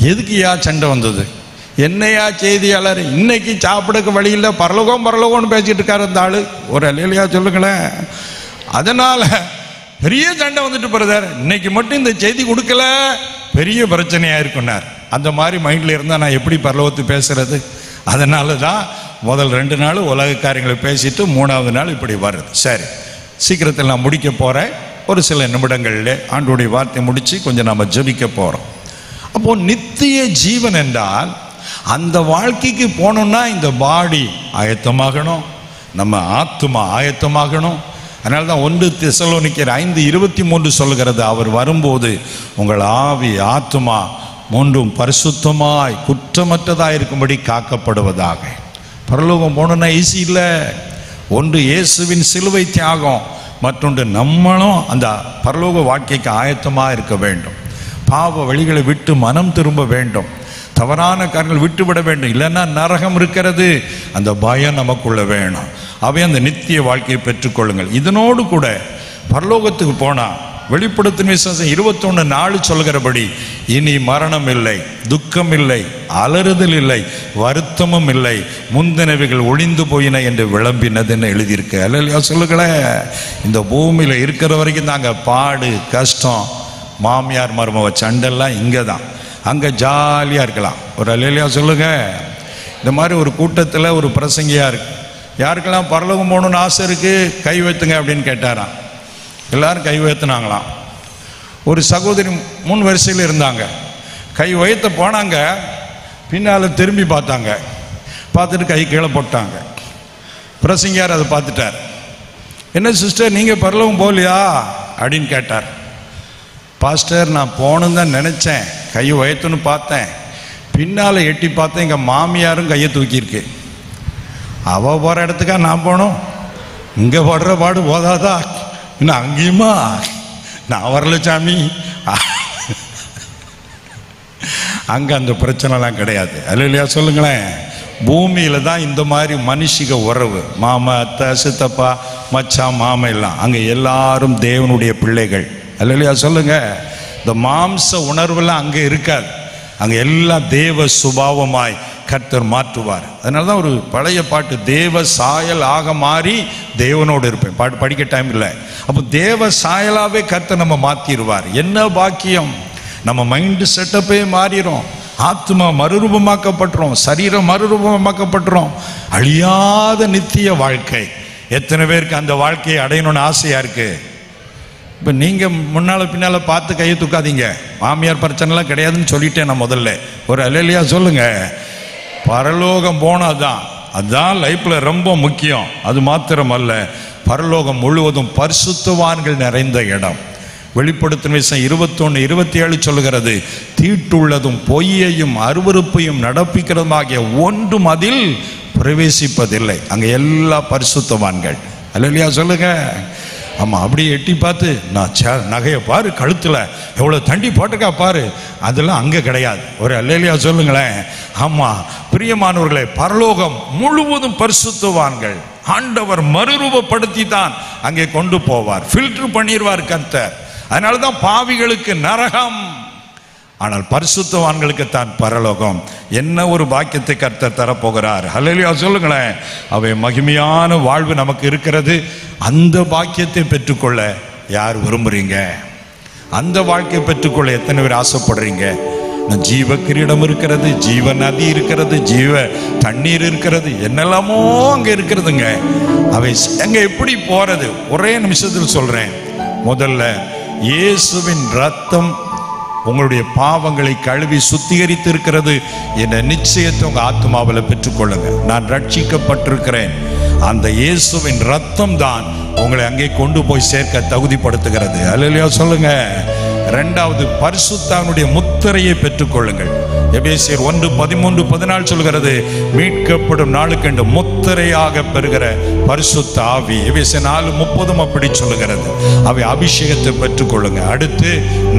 எதுக்குயா சண்டை வந்தது? என்னையா செய்தியாளர், இன்னைக்கு சாப்பிடக்கு வழியில் பரலோகம்னு பேசிட்டு இருக்காரு அந்த ஆளு. ஒரு அல்லேலூயா சொல்லுங்களேன். அதனால பெரிய சண்டை வந்துட்டு பிரதர், இன்னைக்கு மட்டும் இந்த செய்தி கொடுக்கல பெரிய பிரச்சனையா இருக்குன்னார். அந்த மாதிரி மைண்டில் இருந்தால் நான் எப்படி பரலோகத்து பேசுறது? அதனால தான் முதல் 2 நாள் உலக காரியங்களை பேசிட்டு 3ஆவது நாள் இப்படி வருது. சரி, சீக்கிரத்தில் நான் முடிக்க போகிறேன். ஒரு சில நிமிடங்களில் ஆண்டோடைய வார்த்தை முடித்து கொஞ்சம் நம்ம ஜெபிக்க போகிறோம். அப்போது நித்திய ஜீவன் என்றால் அந்த வாழ்க்கைக்கு போகணுன்னா இந்த பாடி ஆயத்தமாகணும், நம்ம ஆத்துமா ஆயத்தமாகணும். அதனால தான் 1 தெசலோனிக்கர் 5:23 சொல்லுகிறது, அவர் வரும்போது உங்கள் ஆவி ஆத்துமா 3 பரிசுத்தமாய் குற்றமற்றதாக இருக்கும்படி காக்கப்படுவதாக. பரலோகம் போகணுன்னா ஈஸி இல்லை. ஒன்று இயேசுவின் சிலுவை தியாகம், மற்றொன்று நம்மளும் அந்த பரலோக வாழ்க்கைக்கு ஆயத்தமாக இருக்க வேண்டும். பாவ வழிகளை விட்டு மனம் திரும்ப வேண்டும். தவறான காரியங்கள் விட்டுவிட வேண்டும், இல்லைன்னா நரகம் இருக்கிறது. அந்த பயம் நமக்குள்ள வேணும். அவை அந்த நித்திய வாழ்க்கையை பெற்றுக்கொள்ளுங்கள். இதனோடு கூட பரலோகத்துக்கு போனால் வெளிப்படுத்தின விசுவாசம் 21:4 சொல்கிறபடி இனி மரணம் இல்லை, துக்கம் இல்லை, அலறுதல் இல்லை, வருத்தமும் இல்லை, முந்தினவைகள் ஒளிந்து போயின என்று விளம்பினதுன்னு எழுதியிருக்கு. அல்லையா சொல்லுங்களேன். இந்த பூமியில் இருக்கிற வரைக்கும் நாங்கள் பாடு கஷ்டம், மாமியார் மருமவ சண்டெல்லாம் இங்கே தான். அங்கே ஜாலியாக இருக்கலாம். ஒரு அல்லையா சொல்லுங்க. இந்த மாதிரி ஒரு கூட்டத்தில் ஒரு பிரசங்கியா இருக்கு. யாருக்கெல்லாம் பரலோகம் போகணுன்னு ஆசை இருக்குது கை வைத்துங்க அப்படின்னு கேட்டாராம். எல்லாரும் கை உயர்த்தினாங்களாம். ஒரு சகோதரி முன் வரிசையில் இருந்தாங்க. கை உயர்த்த போனாங்க, பின்னால் திரும்பி பார்த்தாங்க. பார்த்துட்டு கை கீழே போட்டாங்க. பிரசங்கியார் அதை பார்த்துட்டார். என்ன சிஸ்டர், நீங்கள் பரலோகம் போகலையா அப்படின்னு கேட்டார். பாஸ்டர், நான் போகணுன்னு தான் நினச்சேன், கை உயர்த்துன்னு பார்த்தேன், பின்னால் எட்டி பார்த்தேன், எங்கள் மாமியாரும் கையை தூக்கியிருக்கு. அவள் போகிற இடத்துக்கா நான் போகணும்? இங்கே படுற பாடு போதாதா? இன்னும் அங்கேயுமா? நான் வரல சாமி. அங்கே அந்த பிரச்சனைலாம் கிடையாது. அல்லையா சொல்லுங்களேன். பூமியில் தான் இந்த மாதிரி மனுஷிக உறவு, மாமா அத்தை சித்தப்பா மச்சான் மாமா எல்லாம். அங்கே எல்லாரும் தேவனுடைய பிள்ளைகள். அல்லையா சொல்லுங்க. இந்த மாம்ச உணர்வெல்லாம் அங்கே இருக்காது. அங்கே எல்லாம் தேவ சுபாவமாய் கர்த்தர் மாற்றுவார். அதனால தான் ஒரு பழைய பாட்டு, தேவ சாயல் ஆக மாறி தேவனோடு இருப்பேன், பாட்டு படிக்க டைம் இல்லை. அப்போ தேவ சாயலாகவே கர்த்தர் நம்ம மாற்றிடுவார். என்ன பாக்கியம்! நம்ம மைண்டு செட்டப்பே மாறிடும். ஆத்மா மறுரூபமாக்கப்பட்டுரும், சரீரம் மறுரூபமாக்கப்பட்டுரும். அழியாத நித்திய வாழ்க்கை. எத்தனை பேருக்கு அந்த வாழ்க்கையை அடையணும்னு ஆசையாக இருக்குது? இப்போ நீங்கள் முன்னால் பின்னால் பார்த்து கையை தூக்காதீங்க. மாமியார் பிரச்சனைலாம் கிடையாதுன்னு சொல்லிட்டேன் நான் முதல்ல. ஒரு அல்லையா சொல்லுங்க. பரலோகம் போனாதான், அதுதான் லைஃப்பில் ரொம்ப முக்கியம். அது மாத்திரம் அல்ல, பரலோகம் முழுவதும் பரிசுத்தவான்கள் நிறைந்த இடம். வெளிப்படுத்தின விஷயம் 21:27 சொல்லுகிறது, தீட்டுள்ளதும் பொய்யையும் அருவருப்பையும் நடப்பிக்கிறதுமாகிய ஒன்றும் அதில் பிரவேசிப்பதில்லை. அங்கே எல்லா பரிசுத்தவான்கள். அல்லையா சொல்லுங்க. ஆமாம், அப்படியே எட்டி பார்த்து நான் நகையை பாரு, கழுத்தில் எவ்வளோ தண்டி போட்டுக்கா பாரு, அதெல்லாம் அங்கே கிடையாது. ஒரு அல்லையா சொல்லுங்களேன். ஆமாம் பிரியமானவர்களே, பரலோகம் முழுவதும் பரிசுத்தவான்கள். ஆண்டவர் மறுரூபப்படுத்தி தான் அங்கே கொண்டு போவார், ஃபில்டர் பண்ணிடுவார் கர்த்தர். அதனால தான் பாவிகளுக்கு நரகம், ஆனால் பரிசுத்தவான்களுக்கு தான் பரலோகம். என்ன ஒரு பாக்கியத்தை கர்த்தர் தரப்போகிறார். ஹல்லேலூயா சொல்லுங்களேன். அவை மகிமையான வாழ்வு நமக்கு இருக்கிறது. அந்த பாக்கியத்தை பெற்றுக்கொள்ள யார் விரும்புறீங்க? அந்த வாழ்க்கையை பெற்றுக்கொள்ள எத்தனை பேர் ஆசைப்படுறீங்க? ஜீவ கிரீடம் இருக்கிறது, ஜீவ நதி இருக்கிறது, ஜீவ தண்ணீர் இருக்கிறது, என்னெல்லாமோ அங்க இருக்கிறதுங்க. அவை அங்க எப்படி போறது? ஒரே நிமிஷத்தில் சொல்றேன். முதல்ல இயேசுவின் ரத்தம் உங்களுடைய பாவங்களை கழுவி சுத்திகரித்து இருக்கிறது என்ற நிச்சயத்தை உங்க ஆத்மாவில் பெற்றுக்கொள்ளுங்க. நான் ரட்சிக்கப்பட்டிருக்கிறேன். அந்த இயேசுவின் ரத்தம் தான் உங்களை அங்கே கொண்டு போய் சேர்க்க தகுதிப்படுத்துகிறது. அல்லேலூயா சொல்லுங்க. இரண்டாவது, பரிசுத்தாவினுடைய முத்திரையை பெற்றுக்கொள்ளுங்கள். எபேசியர் 1:13-14 சொல்கிறது, மீட்கப்படும் நாளுக்கென்று முத்திரையாக பெறுகிற பரிசுத்த ஆவி. எபேசியர் 4:30 அப்படி சொல்லுகிறது. அவை அபிஷேகத்தை பெற்றுக்கொள்ளுங்க. அடுத்து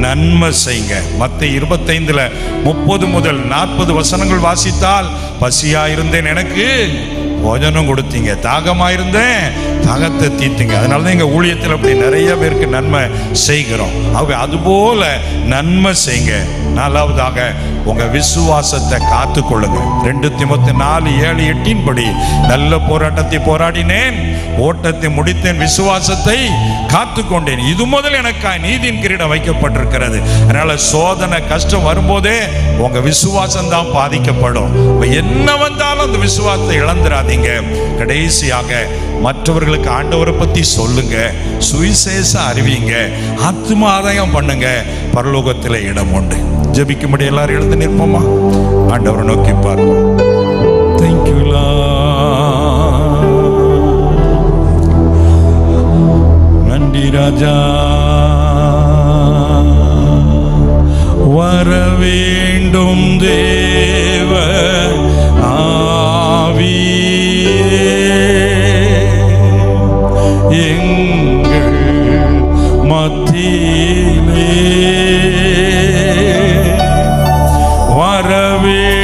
நன்மை செய்யுங்க. மத்தேயு 25:30-40 வசனங்கள் வாசித்தால், பசியா இருந்தேன் எனக்கு போஜனம் கொடுத்தீங்க, தாகமாயிருந்தேன் தாகத்தை தீர்த்தீங்க. அதனாலதான் எங்க ஊழியத்தில் அப்படி நிறைய பேருக்கு நன்மை செய்கிறோம். அதுபோல நன்மை செய்யுங்க. நாலாவதாக உங்க விசுவாசத்தை காத்து கொள்ளுங்க. 2 தீமோத்தேயு 4:7-8 படி, நல்ல போராட்டத்தை போராடினேன், ஓட்டத்தை முடித்தேன், விசுவாசத்தை காத்து கொண்டேன், இது முதல் எனக்காய் நீதியின் கிரீடம் வைக்கப்பட்டிருக்கிறது. அதனால சோதனை கஷ்டம் வரும்போதே உங்க விசுவாசம் தான் பாதிக்கப்படும். என்ன வந்தாலும் அந்த விசுவாசத்தை இழந்துடாதீங்க. கடைசியாக மற்றவர்களுக்கு ஆண்டவரை பத்தி சொல்லுங்க, சுவிசேஷ அறிவிங்க, ஆத்ம ஆதாயம் பண்ணுங்க. பரலோகத்தில் இடம் உண்டு. ஜெபிக்கும்படி எல்லாரும் எழுந்து நிற்போமா? ஆண்டவரை நோக்கி பார்ப்போம். Thank you Lord. நன்றி ராஜா. வர வேண்டும் தேவ ஆவியே, எங்கள் மத்தியிலே வர வேண்டும்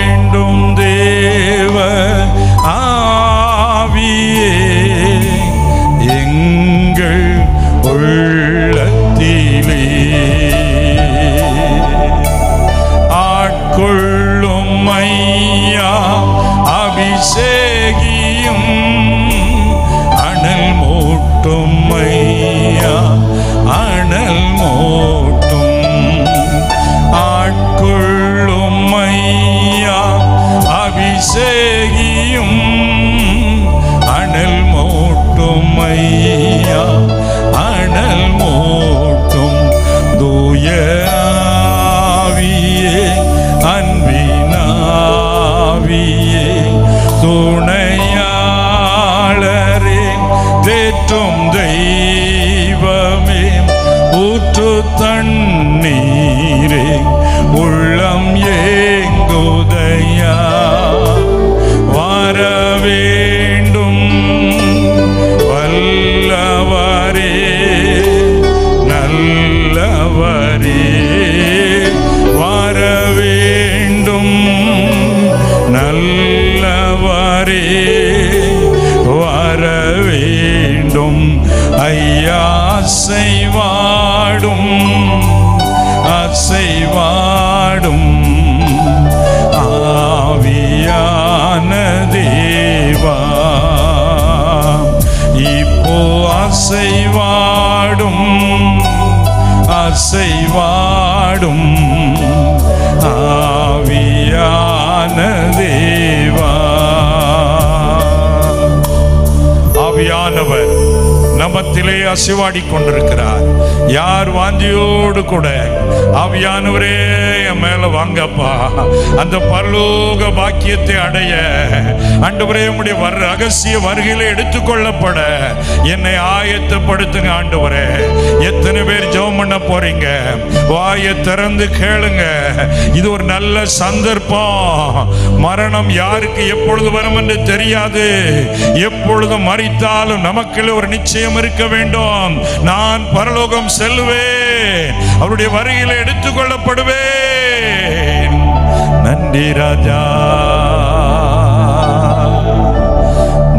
தேற்றும் தெய்வமே ஊற்று தண்ணீரே உள்ளம் ஏங்குதையா வர வேண்டும் வல்லவரே நல்லவரே வர வேண்டும் நல்லவரே வர வேண்டும் ஐயா அசைவாடும் அசைவாடும் ஆவியான தேவா இப்போ அசைவாடும் அசைவாடும் ஆவியான தேவா ஆவியானவர் நமத்திலே அசைவாடி கொண்டிருக்கிறார். யார் வாஞ்சியோடு கூட ஆவியானவரே என் மேல வாங்கப்பா, அந்த பரலோக பாக்கியத்தை அடைய ஆண்டவரே உம்முடைய ரகசிய வருகையில எடுத்துக்கொள்ளப்பட என்னை ஆயத்தப்படுத்துங்க ஆண்டவரே. எத்தனை பேர் ஜெபம் பண்ண போறீங்க? வாயை திறந்து கேளுங்க. இது ஒரு நல்ல சந்தர்ப்பம். மரணம் யாருக்கு எப்பொழுது வரும் என்று தெரியாது. எப்பொழுது மரித்தாலும் நமக்குள்ள ஒரு நிச்சயம் இருக்க வேண்டும். நான் பரலோகம் செல்லுவேன், அவருடைய வருகையில எடுத்துக்கொள்ளப்படுவேன். நன்றி ராஜா,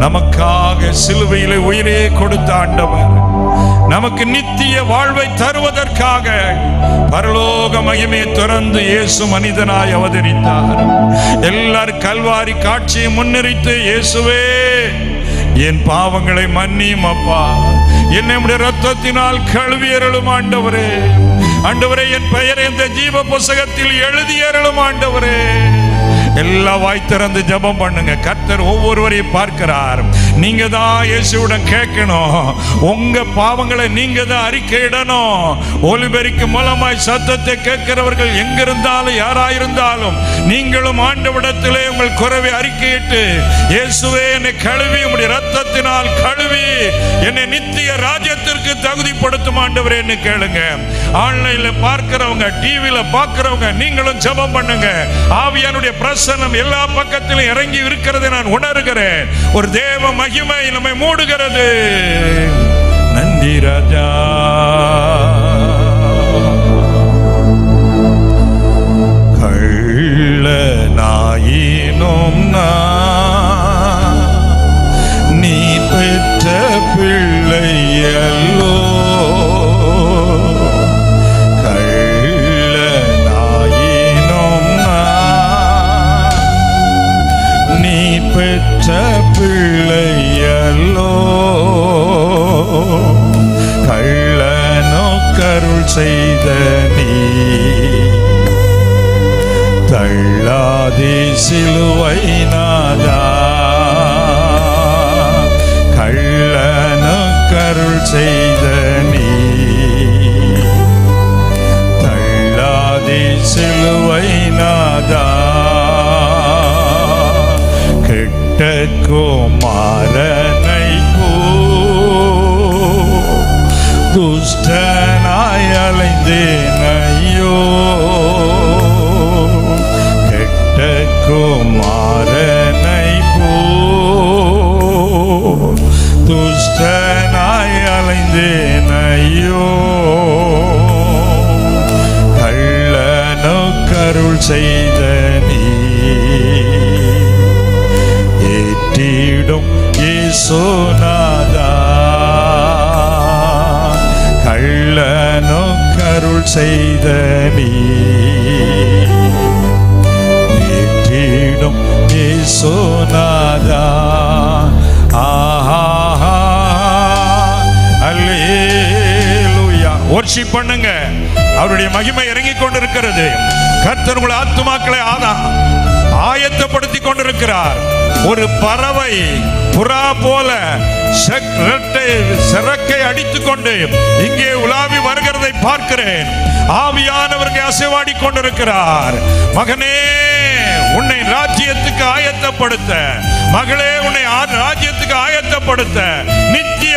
நமக்காக சிலுவையிலே உயிரே கொடுத்த ஆண்டவர் நமக்கு நித்திய வாழ்வை தருவதற்காக பரலோக மகிமையை திறந்து இயேசு மனிதனாய் அவதரித்தார். எல்லாரும் கல்வாரி காட்சியை முன்னிறுத்தி இயேசுவே என் பாவங்களை மன்னியும் அப்பா, என்னை உம்முடைய இரத்தத்தினால் கழுவி அருளும் ஆண்டவரே. ஆண்டவரே என் பெயரை இந்த ஜீவ புத்தகத்தில் எழுதி அருளும் ஆண்டவரே. எல்லா வாய் திறந்து ஜெபம் பண்ணுங்க. கர்த்தர் ஒவ்வொருவரையும் பார்க்கிறார். நீங்க தான் இயேசுவுடன் கேட்கணும். உங்க பாவங்களை நீங்க தான் அறிக்கையிடணும். ஒலிபெருக்கி மூலமாய் சத்தத்தை கேட்கிறவர்கள் எங்கிருந்தாலும் யாராயிருந்தாலும் நீங்களும் ஆண்டவரிடத்திலே உங்கள் குறைவை அறிக்கையிட்டு இயேசுவே என்னை கழுவி உம்முடைய இரத்தத்தினால் கழுவி என்னை நித்திய ராஜ்யத்திற்கு தகுதிப்படுத்தும் ஆண்டவரே என்று கேளுங்க. ஆன்லைன்ல பார்க்கிறவங்க, டிவியில பார்க்கிறவங்க நீங்களும் ஜெபம் பண்ணுங்க. ஆவியானுடைய பிரசன்னம் எல்லா பக்கத்திலும் இறங்கி இருக்கிறதை நான் உணர்கிறேன். ஒரு தேவ மகிமை நம்மை மூடுகிறது. நன்றி ராஜா. கள்ளனாயினும் நீ பெற்ற பிள்ளை அல்லோ, பெற்ற பிள்ளையல்லோ, கள்ளனோ கருள் செய்த நீ தள்ளாதே சிலுவை நாதா, கள்ளனோ கருள் செய்த நீ தள்ளாதே சிலுவை நாதா. குமாரனை துஷ்டனாய் அலைந்தேன் ஐயோ, கெட்ட குமாரனை துஷ்டனாய் அலைந்தேன் ஐயோ, கள்ளனோ கருள் செய்த நீ ஏற்றிடும் இயேசுநாதா, கள்ளனோ கருள் செய்த நீ ஏற்றிடும் இயேசுநாதா. ஆஹா அல்லேலூயா. வொர்ஷிப் பண்ணுங்க. அவருடைய மகிமை இறங்கிக் கொண்டிருக்கிறது. கர்த்தர் உங்கள் ஆத்துமாக்களை ஆயத்தப்படுத்தி கொண்டிருக்கிறார். ஒரு பறவை புறா போல சிறக்கை அடித்துக் கொண்டு இங்கே உலாவி வருகிறதை பார்க்கிறேன். ஆவியானவர்கள் அசைவாடி கொண்டிருக்கிறார். மகனே உன்னை ராஜ்யத்துக்கு ஆயத்தப்படுத்த, மகளே உன்னை ராஜ்யத்துக்கு ஆயத்தப்படுத்த, நித்திய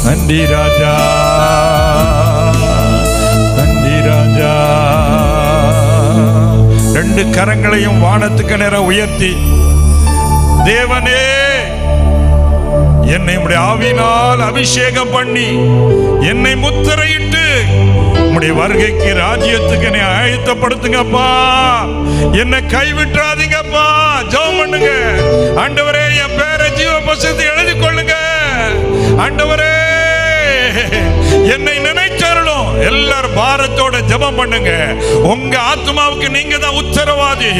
நன்றி ராஜா, நன்றி ராஜா. ரெண்டு கரங்களையும் வானத்துக்கு நேர உயர்த்தி, தேவனே என்னை உம்முடைய ஆவியினால் அபிஷேகம் பண்ணி என்னை முத்திரையிட்டு உம்முடைய வருகைக்கு ராஜ்யத்துக்கு என்னை ஆயத்தப்படுத்துங்கப்பா. என்னை கைவிட்டுறாதீங்கப்பா. ஜெபம் பண்ணுங்க. ஆண்டவரே, என் பேரை ஜீவ புத்தகத்தில் எழுதி கொள்ளுங்க. ஆண்டவரே, என்னை நினைச்சாலும் எல்லாரும் பாரத்தோட ஜெபம் பண்ணுங்க. உங்க ஆத்மாவுக்கு நீங்க தான் உத்தரவாதி.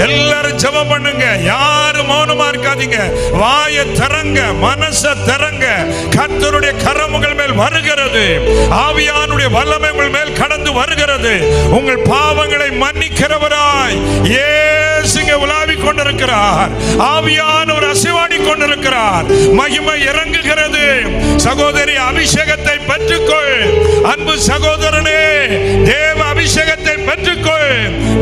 எல்லாரும் ஜெபம் பண்ணுங்க. யாரும் மௌனமா இருக்காதீங்க. வாயை திறங்க, மனசை திறங்க. கர்த்தருடைய கரம் உங்கள் மேல் வருகிறது. ஆவியானுடைய வல்லமை உங்கள் மேல் கடந்து வருகிறது. உங்கள் பாவங்களை மன்னிக்கிறவராய் இயேசுங்க உலாவிக் கொண்டிருக்கிறார். ஆவியானவர் அசைவாடி கொண்டிருக்கிறார். மகிமை இறங்குகிறது. சகோதரி, அபிஷேகத்தை பெற்றுக்கொள். அன்பு சகோதரனே, தேவ அபிஷேகத்தை பெற்றுக்கொள்.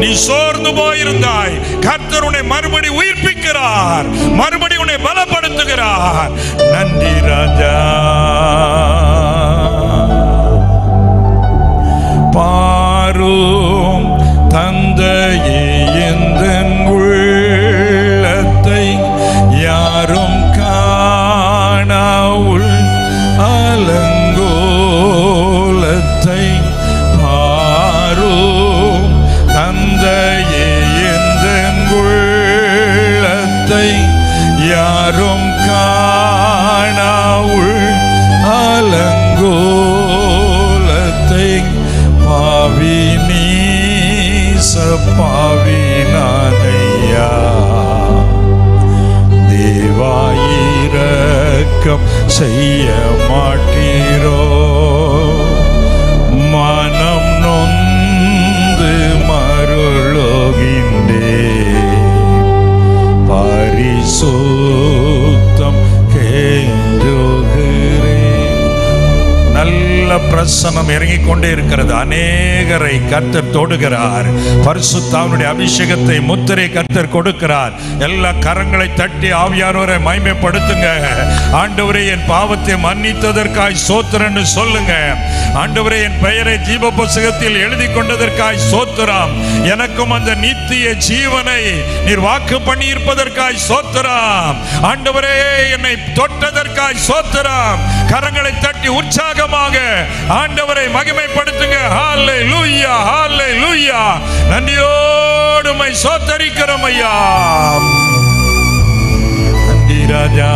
நீ சோர்ந்து போயிருந்தாய், கர்த்தர் உன்னை மறுபடி உயிர்ப்பிக்கிறார், மறுபடி உன்னை பலப்படுத்துகிறார். நன்றி ராஜா. பாரும் தந்தையே, இந்த உள்ளத்தை யாரும் காணாவுள் அலங்கோலத்தை பாரும் தந்தையே, இந்த உள்ளத்தை யாரும் காணாவுள் அலங்கோலத்தை பாவி நீச பாவி நானையா, தேவாயிரக்கம் செய்ய மாட்டீரோ, மனம் நொந்து மருளோகின்றே, பரிசுத்தம் கேஞ்சுகிறே. நல்ல பிரசன்னம் இறங்கிக் கொண்டே இருக்கிறது. அநேகரை கர்த்தர் தொடுகிறார். பரிசுத்தாவினுடைய அபிஷேகத்தை முத்திரை கர்த்தர் கொடுக்கிறார். எல்லா கரங்களை தட்டி ஆவியானவரை மகிமைப்படுத்துங்க. ஆண்டவரே, என் பாவத்தை மன்னித்ததற்காய் ஸ்தோத்திரம்னு சொல்லுங்க. ஆண்டவரே, என் பெயரை ஜீவ புத்தகத்தில் எழுதி கொண்டதற்காய் ஸ்தோத்திரம். எனக்கும் அந்த நித்திய ஜீவனை நீர் வாக்கு பண்ணி இருப்பதற்காய் ஸ்தோத்திரம். ஆண்டவரே, என்னை தொட்டதற்காய் ஸ்தோத்திரம். கரங்களை தட்டி உற்சாகமாக ஆண்டவரை மகிமைப்படுத்துங்க. ஹல்லேலூயா, ஹல்லேலூயா. நன்றியோடு உம்மை ஸ்தோத்திரிக்கிறோம் ஐயா. நன்றி ராஜா.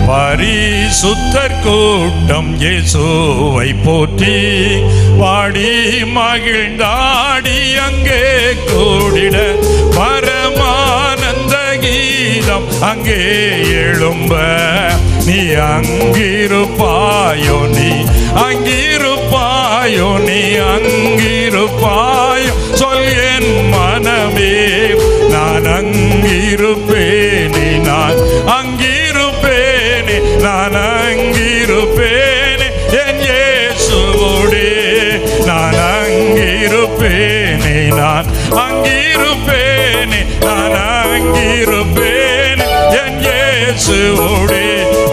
பரிசுத்தர் கூட்டம் இயேசுவை போற்றி பாடி மகிழ்ந்தாடி அங்கே கூடிட, பரமானந்த கீதம் அங்கே எழும்ப, நீ அங்கிருப்பாயோ, நீ அங்கிருப்பாயோ, நீ அங்கிருப்பாயோ, சொல் என் மனமே. நான் அங்கிருப்பேனே, நான் அங்கிருப்பேனே, நான் அங்கிருப்பேனே என் இயேசுவோடே. நான் அங்கிருப்பேனே, நான் அங்கிருப்பேனே, நான் அங்கிருப்பேனே என் இயேசுவோடே.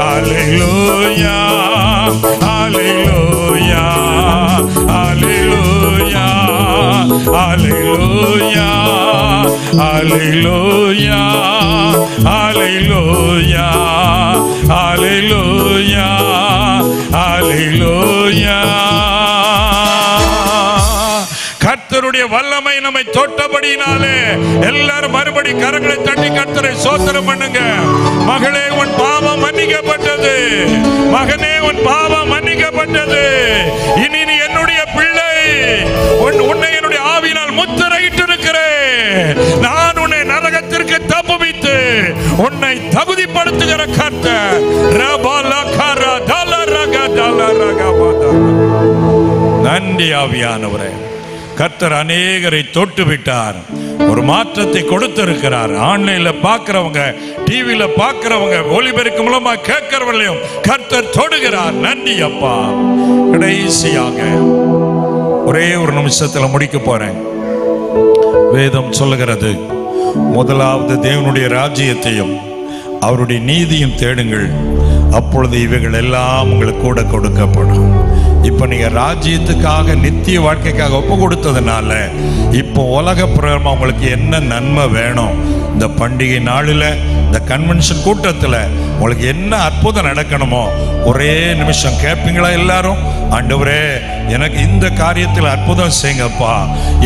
Hallelujah, hallelujah, hallelujah, hallelujah, hallelujah, hallelujah, hallelujah, hallelujah. கர்த்தருடைய வல்லமை நம்மை தொட்டபடியினாலே எல்லாரும் மறுபடி கரங்களை தட்டி கர்த்தரை ஸ்தோத்திரம் பண்ணுங்க. மகளே, உன் பாவம் மன்னிக்கப்பட்டது. மகனே, உன் பாவம் மன்னிக்கப்பட்டது. இனி நீ என்னுடைய பிள்ளை. உன்னை என்னுடைய ஆவியினால் முத்திரையிட்டு இருக்கிறேன். நான் உன்னை நரகத்திற்கு தப்புவித்து உன்னை தகுதிப்படுத்துகிற கர்த்தர். நன்றி ஆவியானவரே. கர்த்தர் அநேகரை தொட்டு விட்டார். ஒரு மாற்றத்தை கொடுத்திருக்கிறார். ஆன்லைன்ல பார்க்கிறவங்க, டிவியில பார்க்கிறவங்க, ஒளிபெருக்கு மூலமா கேட்கிறவர்களையும் கர்த்தர் தொடுகிறார். நன்றி அப்பா. கடைசியாக ஒரே ஒரு நிமிஷத்துல முடிக்க போறேன். வேதம் சொல்லுகிறது, முதலாவது தேவனுடைய ராஜ்யத்தையும் அவருடைய நீதியும் தேடுங்கள், அப்பொழுது இவைகள் எல்லாம் உங்களுக்கு கூட கொடுக்கப்படும். இப்போ நீங்க ராஜ்யத்துக்காக நித்திய வாழ்க்கைக்காக ஒப்பு கொடுத்ததுனால இப்போ உலக பிரகாரமா உங்களுக்கு என்ன நன்மை வேணும், இந்த பண்டிகை நாளில் இந்த கன்வென்ஷன் கூட்டத்தில் உங்களுக்கு என்ன அற்புதம் நடக்கணுமோ ஒரே நிமிஷம் கேட்பீங்களா எல்லாரும்? ஆண்டவரே, எனக்கு இந்த காரியத்தில் அற்புதம் செய்யுங்கப்பா,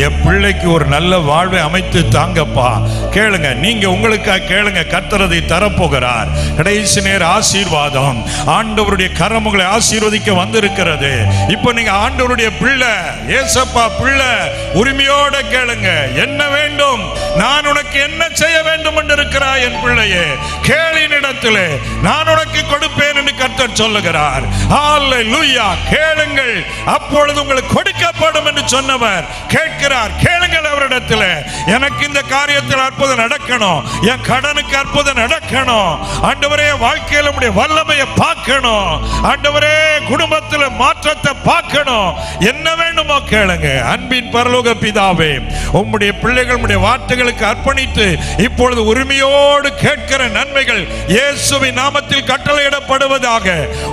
என் பிள்ளைக்கு ஒரு நல்ல வாழ்வை அமைத்து தாங்கப்பா. கேளுங்க, நீங்க உங்களுக்காக கேளுங்க, கர்த்தர் அதை தரப்போகிறார். கடைசி நேர ஆசீர்வாதம், ஆண்டவருடைய கரம் உங்களை ஆசீர்வதிக்க வந்திருக்கிறது. இப்போ நீங்க ஆண்டவருடைய பிள்ளை, ஏசப்பா பிள்ளை, உரிமையோட கேளுங்க, என்ன வேண்டும், நான் உனக்கு என்ன செய்ய வேண்டும் என்று இருக்கிறாய் என் பிள்ளையே, கேளினிடத்திலே நான் உனக்கு கொடுப்பேன் என்று கர்த்தர் சொல்லுகிறார். ஹல்லேலூயா. கேளுங்கள், அப்பொழுது உங்களுக்கு கொடுக்கப்படும் என்று சொன்னவர் கேட்கிறார். கேளுங்கள் அவரிடத்தில், எனக்கு இந்த காரியத்தில் அற்புதம் நடக்கணும், என் கடனுக்கு அற்புதம் நடக்கணும் ஆண்டவரே, வாழ்க்கையில் உம்முடைய வல்லமையை பார்க்கணும் ஆண்டவரே, குடும்பத்தில் மாற்றத்தை பார்க்கணும், என்ன வேண்டுமோ கேளுங்க. அன்பின் பரலோக பிதாவே, உம்முடைய பிள்ளைகள் உம்முடைய வார்த்தைகளுக்கு அர்ப்பணித்து இப்பொழுது உரிமையோடு கேட்கிற நன்மைகள் இயேசுவின் நாமத்தில் கட்டளையிடப்படுவதாக.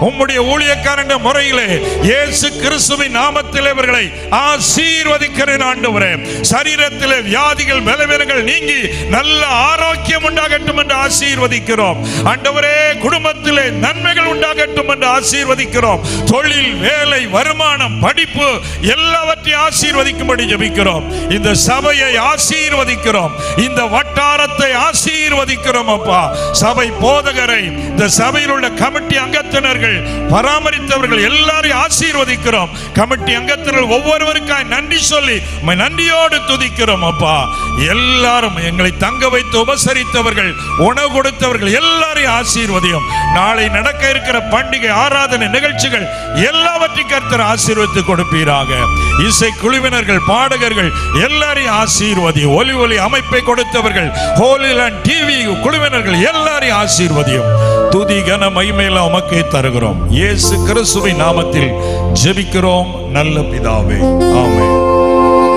உம்முடைய ஊழியக்காரன் முறையிலே இயேசு கிறிஸ்துவின் நாமத்தில் இவர்களை ஆசீர்வதிக்கிறேன் ஆண்டவரே. சரீரத்திலே வியாதிகள் பலவீனங்கள் நீங்கி நல்ல ஆரோக்கியம் உண்டாகட்டும் என்று ஆசீர்வதிக்கிறோம் ஆண்டவரே. குடும்பத்திலே நன்மைகள் உண்டாகட்டும் என்று ஆசீர்வதிக்கிறோம். தொழில், வேலை, வருமானம், படிப்பு எல்லாவற்றையும் ஆசீர்வதிக்கும்படி ஜெபிக்கிறோம். இந்த சபையை ஆசீர்வதிக்கிறோம், இந்த வட்டாரத்தை ஆசீர்வதிக்கிறோம் அப்பா. சபை போதகரை, இந்த சபையில் உள்ள கமிட்டி அங்கத்தினர்கள், பராமரித்தவர்கள் எல்லாரையும் ஆசீர்வதிக்கிறோம். கமிட்டி அங்கத்தினர்கள் ஒவ்வொருவருக்காய் நன்றி சொல்லி நன்றியோடு துதிக்கிறோம் அப்பா. எல்லாரும் எங்களை தங்க வைத்து உபசரித்தவர்கள், உணவு கொடுத்தவர்கள் எல்லாரையும் ஆசீர்வதியும். நாளை நடக்க இருக்கிற பண்டிகை ஆராதனை நிகழ்ச்சிகள் எல்லாவற்றையும் கர்த்தர் ஆசீர்வதித்து கொடுப்பீராக. இசை குழுவினர்கள், பாடகர்கள் எல்லாரையும் ஆசீர்வதி. ஒலி அமைப்பை கொடுத்தவர்கள், ஹோலிலேண்ட் டிவி குழுவினர்கள் எல்லாரையும் ஆசீர்வதியும். துதி கன மகிமையெல்லாம் உமக்கே தருகிறோம். இயேசு கிறிஸ்துவின் நாமத்தில் ஜெபிக்கிறோம் நல்ல பிதாவே, ஆமென்.